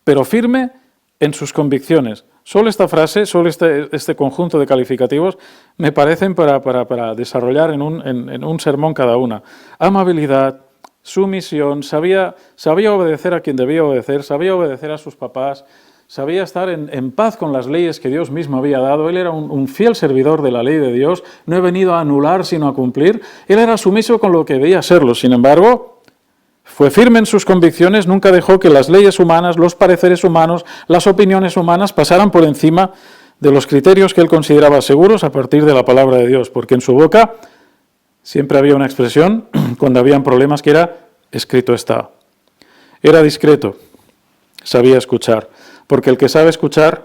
pero firme en sus convicciones. Solo esta frase, solo este conjunto de calificativos me parecen para desarrollar en un sermón cada una. Amabilidad, sumisión, sabía obedecer a quien debía obedecer, sabía obedecer a sus papás, sabía estar en paz con las leyes que Dios mismo había dado. Él era un fiel servidor de la ley de Dios, no he venido a anular sino a cumplir. Él era sumiso con lo que debía serlo, sin embargo, fue firme en sus convicciones, nunca dejó que las leyes humanas, los pareceres humanos, las opiniones humanas pasaran por encima de los criterios que él consideraba seguros a partir de la palabra de Dios, porque en su boca siempre había una expresión, cuando habían problemas, que era, escrito está. Era discreto, sabía escuchar, porque el que sabe escuchar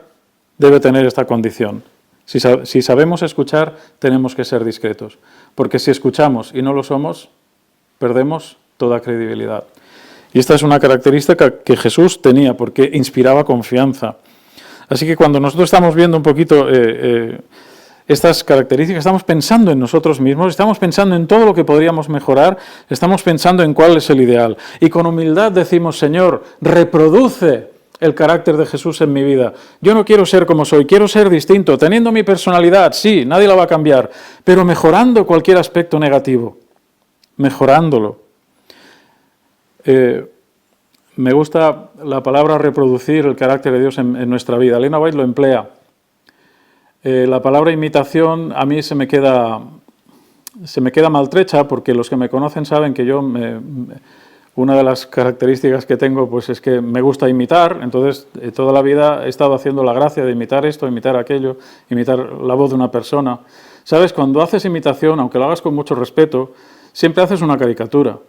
debe tener esta condición. Si sabemos escuchar, tenemos que ser discretos, porque si escuchamos y no lo somos, perdemos toda credibilidad. Y esta es una característica que Jesús tenía, porque inspiraba confianza. Así que cuando nosotros estamos viendo un poquito estas características, estamos pensando en nosotros mismos, estamos pensando en todo lo que podríamos mejorar, estamos pensando en cuál es el ideal. Y con humildad decimos, Señor, reproduce el carácter de Jesús en mi vida. Yo no quiero ser como soy, quiero ser distinto, teniendo mi personalidad, sí, nadie la va a cambiar, pero mejorando cualquier aspecto negativo, mejorándolo. Me gusta la palabra reproducir el carácter de Dios en nuestra vida. Elena White lo emplea. La palabra imitación a mí se me queda maltrecha, porque los que me conocen saben que yo, una de las características que tengo pues es que me gusta imitar. Entonces toda la vida he estado haciendo la gracia de imitar esto, imitar aquello, imitar la voz de una persona. ¿Sabes? Cuando haces imitación, aunque lo hagas con mucho respeto, siempre haces una caricatura.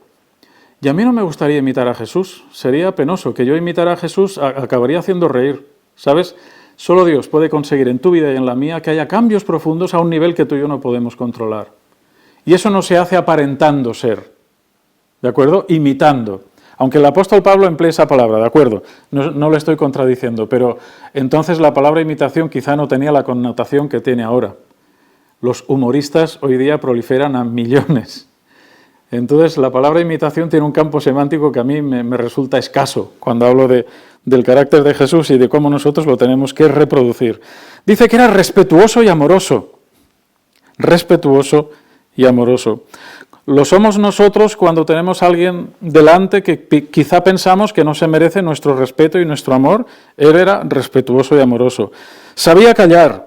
Y a mí no me gustaría imitar a Jesús, sería penoso. Que yo imitara a Jesús acabaría haciendo reír, ¿sabes? Solo Dios puede conseguir en tu vida y en la mía que haya cambios profundos a un nivel que tú y yo no podemos controlar. Y eso no se hace aparentando ser, ¿de acuerdo? Imitando. Aunque el apóstol Pablo emplee esa palabra, ¿de acuerdo? No le estoy contradiciendo, pero entonces la palabra imitación quizá no tenía la connotación que tiene ahora. Los humoristas hoy día proliferan a millones. Entonces, la palabra imitación tiene un campo semántico que a mí me resulta escaso cuando hablo del carácter de Jesús y de cómo nosotros lo tenemos que reproducir. Dice que era respetuoso y amoroso. Respetuoso y amoroso. Lo somos nosotros cuando tenemos a alguien delante que quizá pensamos que no se merece nuestro respeto y nuestro amor. Él era respetuoso y amoroso. Sabía callar.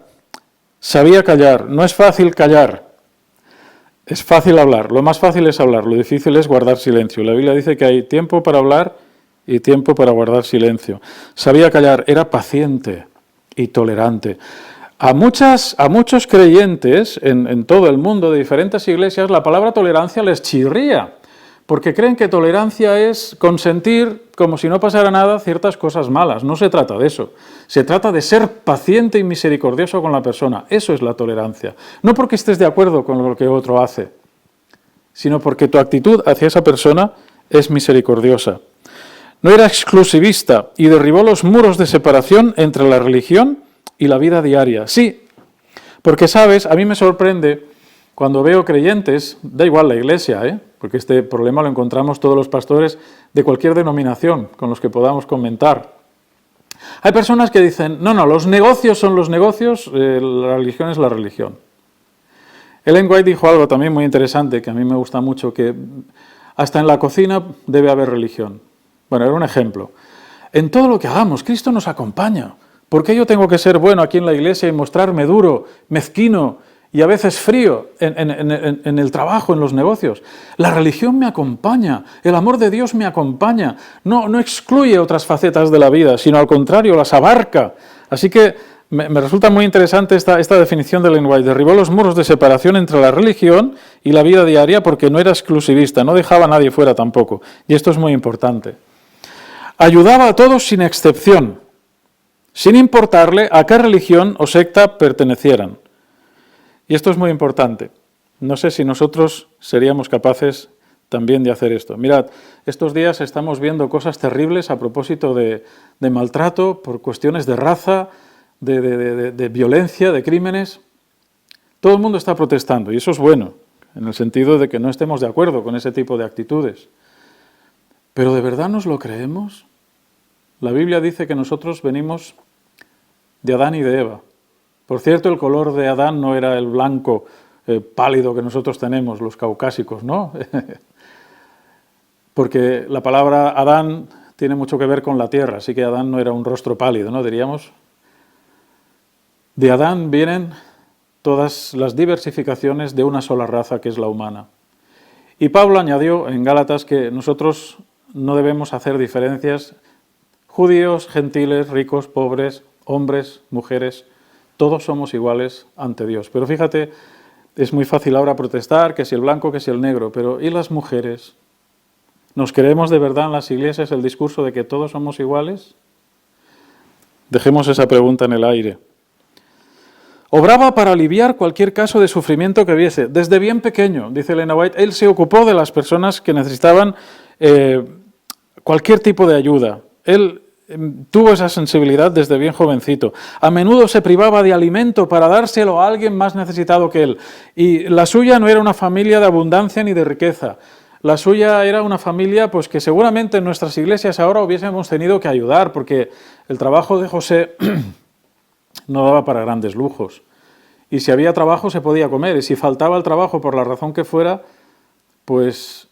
No es fácil callar. Es fácil hablar, lo más fácil es hablar, lo difícil es guardar silencio. La Biblia dice que hay tiempo para hablar y tiempo para guardar silencio. Sabía callar, era paciente y tolerante. A muchos creyentes en todo el mundo de diferentes iglesias la palabra tolerancia les chirría, porque creen que tolerancia es consentir, como si no pasara nada, ciertas cosas malas. No se trata de eso. Se trata de ser paciente y misericordioso con la persona. Eso es la tolerancia. No porque estés de acuerdo con lo que otro hace, sino porque tu actitud hacia esa persona es misericordiosa. No era exclusivista y derribó los muros de separación entre la religión y la vida diaria. Sí, porque, ¿sabes? A mí me sorprende cuando veo creyentes, da igual la iglesia, porque este problema lo encontramos todos los pastores de cualquier denominación con los que podamos comentar. Hay personas que dicen, no, los negocios son los negocios, la religión es la religión. Ellen White dijo algo también muy interesante, que a mí me gusta mucho, que hasta en la cocina debe haber religión. Bueno, era un ejemplo. En todo lo que hagamos, Cristo nos acompaña. ¿Por qué yo tengo que ser bueno aquí en la iglesia y mostrarme duro, mezquino y a veces frío en el trabajo, en los negocios? La religión me acompaña, el amor de Dios me acompaña. No excluye otras facetas de la vida, sino al contrario, las abarca. Así que me resulta muy interesante esta definición de Ellen White. Derribó los muros de separación entre la religión y la vida diaria porque no era exclusivista, no dejaba a nadie fuera tampoco. Y esto es muy importante. Ayudaba a todos sin excepción, sin importarle a qué religión o secta pertenecieran. Y esto es muy importante. No sé si nosotros seríamos capaces también de hacer esto. Mirad, estos días estamos viendo cosas terribles a propósito de maltrato por cuestiones de raza, de violencia, de crímenes. Todo el mundo está protestando y eso es bueno, en el sentido de que no estemos de acuerdo con ese tipo de actitudes. ¿Pero de verdad nos lo creemos? La Biblia dice que nosotros venimos de Adán y de Eva. Por cierto, el color de Adán no era el blanco pálido que nosotros tenemos, los caucásicos, ¿no? Porque la palabra Adán tiene mucho que ver con la tierra, así que Adán no era un rostro pálido, ¿no? Diríamos. De Adán vienen todas las diversificaciones de una sola raza, que es la humana. Y Pablo añadió en Gálatas que nosotros no debemos hacer diferencias, judíos, gentiles, ricos, pobres, hombres, mujeres, todos somos iguales ante Dios. Pero fíjate, es muy fácil ahora protestar, que si el blanco, que si el negro, pero ¿y las mujeres? ¿Nos creemos de verdad en las iglesias el discurso de que todos somos iguales? Dejemos esa pregunta en el aire. Obraba para aliviar cualquier caso de sufrimiento que viese. Desde bien pequeño, dice Ellen White, él se ocupó de las personas que necesitaban cualquier tipo de ayuda. Él tuvo esa sensibilidad desde bien jovencito. A menudo se privaba de alimento para dárselo a alguien más necesitado que él. Y la suya no era una familia de abundancia ni de riqueza. La suya era una familia pues que seguramente en nuestras iglesias ahora hubiésemos tenido que ayudar, porque el trabajo de José no daba para grandes lujos. Y si había trabajo se podía comer, y si faltaba el trabajo por la razón que fuera, pues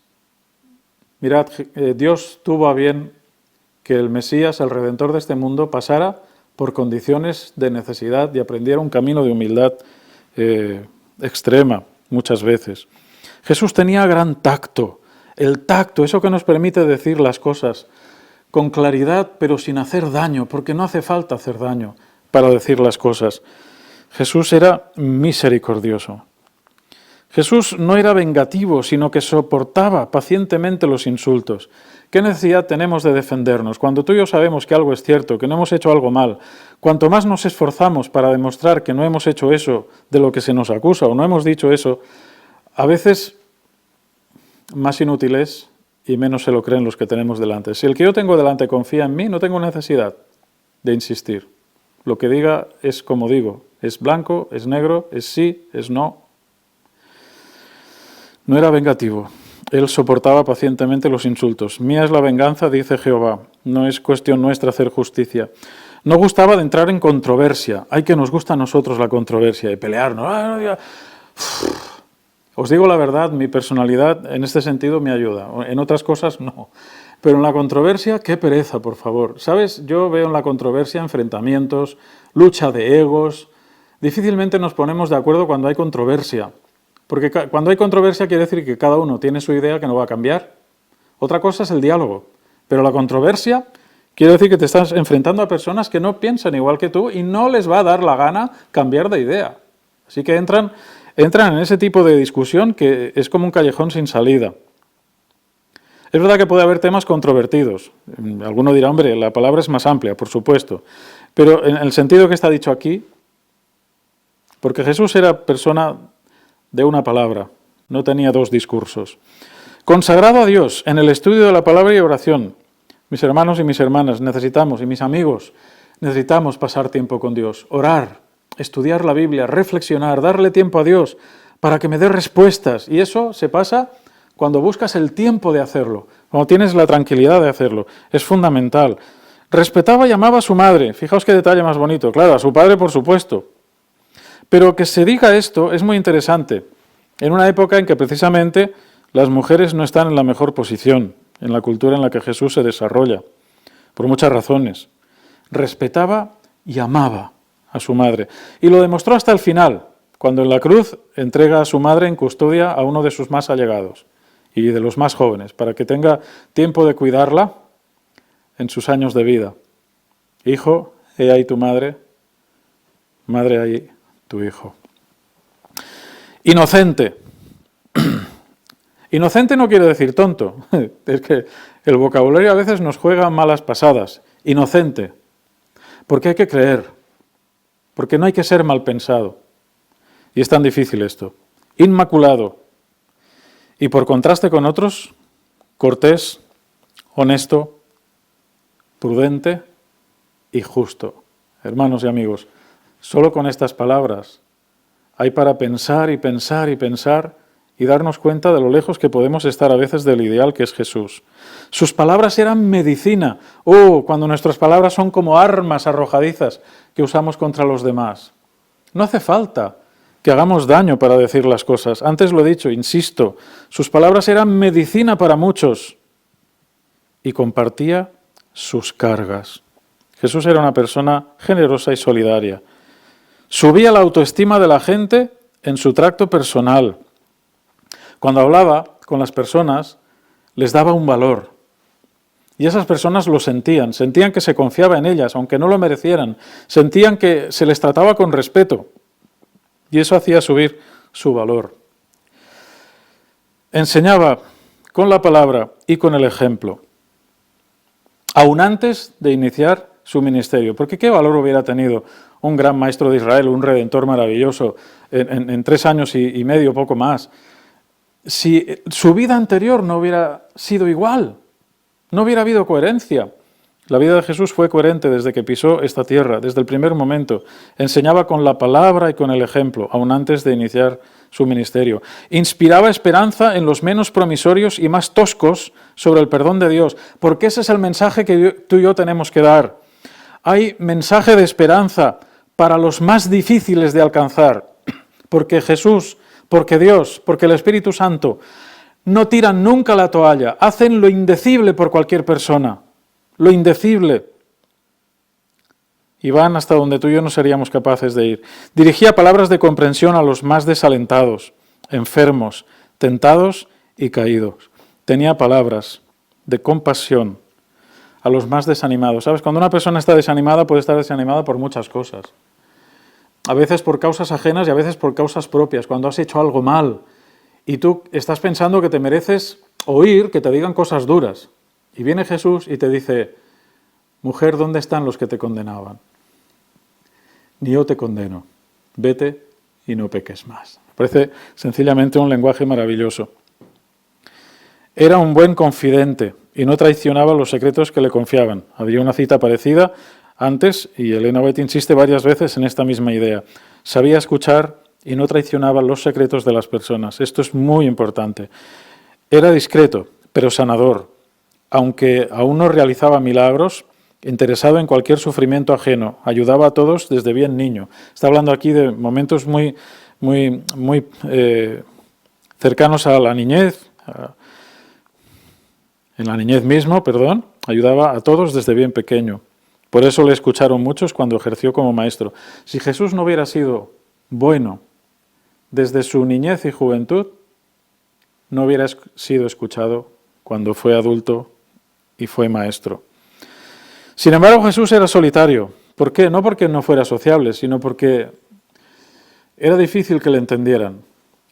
mirad, Dios tuvo a bien que el Mesías, el Redentor de este mundo, pasara por condiciones de necesidad y aprendiera un camino de humildad extrema muchas veces. Jesús tenía gran tacto, el tacto, eso que nos permite decir las cosas con claridad, pero sin hacer daño, porque no hace falta hacer daño para decir las cosas. Jesús era misericordioso. Jesús no era vengativo, sino que soportaba pacientemente los insultos. ¿Qué necesidad tenemos de defendernos? Cuando tú y yo sabemos que algo es cierto, que no hemos hecho algo mal, cuanto más nos esforzamos para demostrar que no hemos hecho eso de lo que se nos acusa o no hemos dicho eso, a veces más inútil es y menos se lo creen los que tenemos delante. Si el que yo tengo delante confía en mí, no tengo necesidad de insistir. Lo que diga es como digo, es blanco, es negro, es sí, es no. No era vengativo, él soportaba pacientemente los insultos. Mía es la venganza, dice Jehová, no es cuestión nuestra hacer justicia. No gustaba de entrar en controversia. Ay, que nos gusta a nosotros la controversia, de pelearnos. Os digo la verdad, mi personalidad en este sentido me ayuda, en otras cosas no. Pero en la controversia, qué pereza, por favor. ¿Sabes? Yo veo en la controversia enfrentamientos, lucha de egos. Difícilmente nos ponemos de acuerdo cuando hay controversia. Porque cuando hay controversia quiere decir que cada uno tiene su idea que no va a cambiar. Otra cosa es el diálogo. Pero la controversia quiere decir que te estás enfrentando a personas que no piensan igual que tú y no les va a dar la gana cambiar de idea. Así que entran en ese tipo de discusión que es como un callejón sin salida. Es verdad que puede haber temas controvertidos. Alguno dirá, hombre, la palabra es más amplia, por supuesto. Pero en el sentido que está dicho aquí, porque Jesús era persona de una palabra, no tenía dos discursos. Consagrado a Dios en el estudio de la palabra y oración. Mis hermanos y mis hermanas necesitamos, y mis amigos, necesitamos pasar tiempo con Dios, orar, estudiar la Biblia, reflexionar, darle tiempo a Dios para que me dé respuestas. Y eso se pasa cuando buscas el tiempo de hacerlo, cuando tienes la tranquilidad de hacerlo. Es fundamental. Respetaba y amaba a su madre. Fijaos qué detalle más bonito. Claro, a su padre, por supuesto. Pero que se diga esto es muy interesante. En una época en que precisamente las mujeres no están en la mejor posición en la cultura en la que Jesús se desarrolla, por muchas razones. Respetaba y amaba a su madre, y lo demostró hasta el final, cuando en la cruz entrega a su madre en custodia a uno de sus más allegados y de los más jóvenes, para que tenga tiempo de cuidarla en sus años de vida. Hijo, he ahí tu madre, madre, ahí tu hijo. Inocente. Inocente no quiere decir tonto, es que el vocabulario a veces nos juega malas pasadas. Inocente, porque hay que creer, porque no hay que ser mal pensado. Y es tan difícil esto. Inmaculado, y por contraste con otros, cortés, honesto, prudente y justo. Hermanos y amigos, solo con estas palabras hay para pensar y pensar y pensar y darnos cuenta de lo lejos que podemos estar a veces del ideal que es Jesús. Sus palabras eran medicina. Cuando nuestras palabras son como armas arrojadizas que usamos contra los demás. No hace falta que hagamos daño para decir las cosas. Antes lo he dicho, insisto, sus palabras eran medicina para muchos y compartía sus cargas. Jesús era una persona generosa y solidaria. Subía la autoestima de la gente en su tracto personal. Cuando hablaba con las personas, les daba un valor. Y esas personas lo sentían que se confiaba en ellas, aunque no lo merecieran. Sentían que se les trataba con respeto. Y eso hacía subir su valor. Enseñaba con la palabra y con el ejemplo, aún antes de iniciar su ministerio. Porque ¿qué valor hubiera tenido un gran maestro de Israel, un redentor maravilloso, en 3 años y medio, poco más, si su vida anterior no hubiera sido igual? No hubiera habido coherencia. La vida de Jesús fue coherente desde que pisó esta tierra, desde el primer momento. Enseñaba con la palabra y con el ejemplo, aún antes de iniciar su ministerio. Inspiraba esperanza en los menos promisorios y más toscos sobre el perdón de Dios, porque ese es el mensaje que tú y yo tenemos que dar. Hay mensaje de esperanza para los más difíciles de alcanzar, porque Jesús, porque Dios, porque el Espíritu Santo no tiran nunca la toalla, hacen lo indecible por cualquier persona. Lo indecible, y van hasta donde tú y yo no seríamos capaces de ir. Dirigía palabras de comprensión a los más desalentados, enfermos, tentados y caídos. Tenía palabras de compasión a los más desanimados. ¿Sabes? Cuando una persona está desanimada, puede estar desanimada por muchas cosas. A veces por causas ajenas y a veces por causas propias, cuando has hecho algo mal y tú estás pensando que te mereces oír que te digan cosas duras. Y viene Jesús y te dice: mujer, ¿dónde están los que te condenaban? Ni yo te condeno. Vete y no peques más. Me parece sencillamente un lenguaje maravilloso. Era un buen confidente y no traicionaba los secretos que le confiaban. Había una cita parecida antes y Elena White insiste varias veces en esta misma idea. Sabía escuchar y no traicionaba los secretos de las personas. Esto es muy importante. Era discreto, pero sanador. Aunque aún no realizaba milagros, interesado en cualquier sufrimiento ajeno, ayudaba a todos desde bien niño. Está hablando aquí de momentos muy cercanos a la niñez, en la niñez mismo, ayudaba a todos desde bien pequeño. Por eso le escucharon muchos cuando ejerció como maestro. Si Jesús no hubiera sido bueno desde su niñez y juventud, no hubiera sido escuchado cuando fue adulto y fue maestro. Sin embargo, Jesús era solitario. ¿Por qué? No porque no fuera sociable, sino porque era difícil que le entendieran.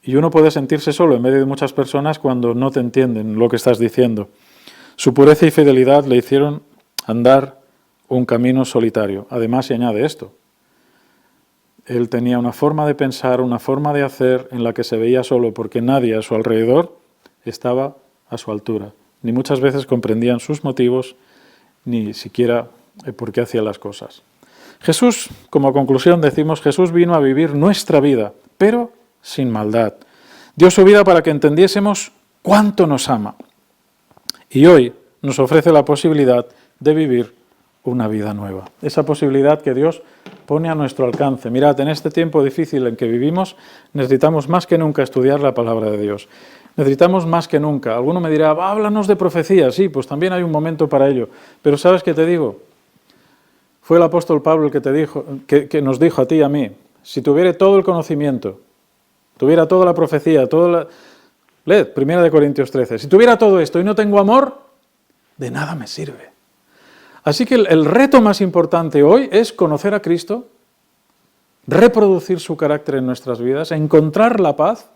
Y uno puede sentirse solo en medio de muchas personas cuando no te entienden lo que estás diciendo. Su pureza y fidelidad le hicieron andar un camino solitario. Además, se añade esto. Él tenía una forma de pensar, una forma de hacer en la que se veía solo porque nadie a su alrededor estaba a su altura. Ni muchas veces comprendían sus motivos, ni siquiera por qué hacía las cosas. Jesús, como conclusión decimos, Jesús vino a vivir nuestra vida, pero sin maldad. Dio su vida para que entendiésemos cuánto nos ama. Y hoy nos ofrece la posibilidad de vivir una vida nueva. Esa posibilidad que Dios pone a nuestro alcance. Mirad, en este tiempo difícil en que vivimos, necesitamos más que nunca estudiar la palabra de Dios. Necesitamos más que nunca. Alguno me dirá, háblanos de profecía. Sí, pues también hay un momento para ello. Pero ¿sabes qué te digo? Fue el apóstol Pablo el que te dijo, que nos dijo a ti y a mí, si tuviera todo el conocimiento, tuviera toda la profecía, Leed, 1 Corintios 13. Si tuviera todo esto y no tengo amor, de nada me sirve. Así que el reto más importante hoy es conocer a Cristo, reproducir su carácter en nuestras vidas, encontrar la paz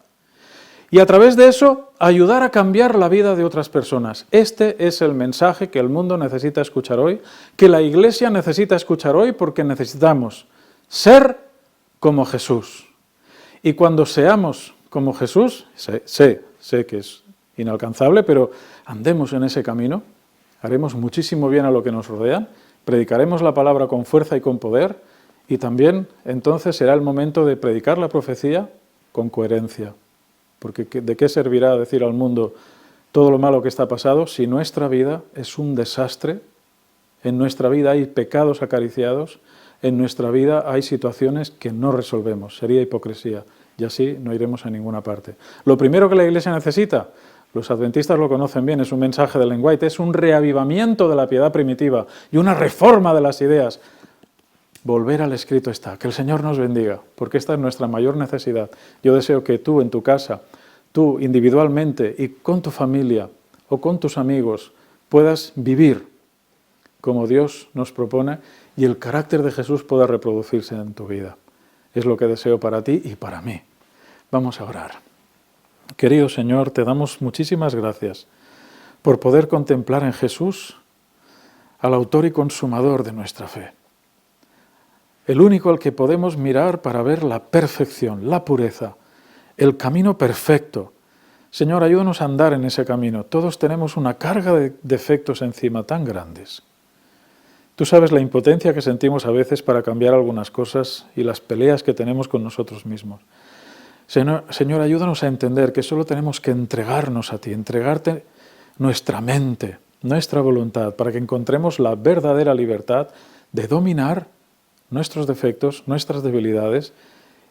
y a través de eso ayudar a cambiar la vida de otras personas. Este es el mensaje que el mundo necesita escuchar hoy, que la Iglesia necesita escuchar hoy, porque necesitamos ser como Jesús. Y cuando seamos como Jesús, sé que es inalcanzable, pero andemos en ese camino, haremos muchísimo bien a lo que nos rodea, predicaremos la palabra con fuerza y con poder, y también entonces será el momento de predicar la profecía con coherencia. Porque ¿de qué servirá decir al mundo todo lo malo que está pasado si nuestra vida es un desastre? En nuestra vida hay pecados acariciados, en nuestra vida hay situaciones que no resolvemos, sería hipocresía, y así no iremos a ninguna parte. Lo primero que la Iglesia necesita, los adventistas lo conocen bien, es un mensaje de Ellen White, es un reavivamiento de la piedad primitiva y una reforma de las ideas. Volver al escrito está, que el Señor nos bendiga, porque esta es nuestra mayor necesidad. Yo deseo que tú en tu casa, tú individualmente y con tu familia o con tus amigos puedas vivir como Dios nos propone y el carácter de Jesús pueda reproducirse en tu vida. Es lo que deseo para ti y para mí. Vamos a orar. Querido Señor, te damos muchísimas gracias por poder contemplar en Jesús al autor y consumador de nuestra fe. El único al que podemos mirar para ver la perfección, la pureza, el camino perfecto. Señor, ayúdanos a andar en ese camino. Todos tenemos una carga de defectos encima tan grandes. Tú sabes la impotencia que sentimos a veces para cambiar algunas cosas y las peleas que tenemos con nosotros mismos. Señor, ayúdanos a entender que solo tenemos que entregarnos a ti, entregarte nuestra mente, nuestra voluntad, para que encontremos la verdadera libertad de dominar nuestros defectos, nuestras debilidades,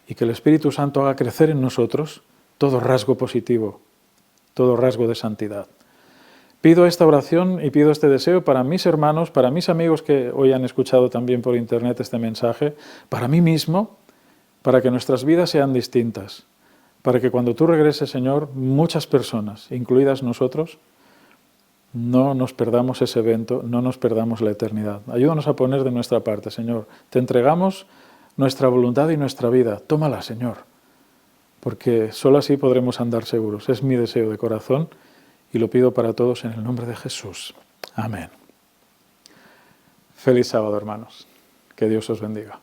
y que el Espíritu Santo haga crecer en nosotros todo rasgo positivo, todo rasgo de santidad. Pido esta oración y pido este deseo para mis hermanos, para mis amigos que hoy han escuchado también por internet este mensaje, para mí mismo, para que nuestras vidas sean distintas, para que cuando tú regreses, Señor, muchas personas, incluidas nosotros, no nos perdamos ese evento, no nos perdamos la eternidad. Ayúdanos a poner de nuestra parte, Señor. Te entregamos nuestra voluntad y nuestra vida. Tómala, Señor, porque solo así podremos andar seguros. Es mi deseo de corazón y lo pido para todos en el nombre de Jesús. Amén. Feliz sábado, hermanos. Que Dios os bendiga.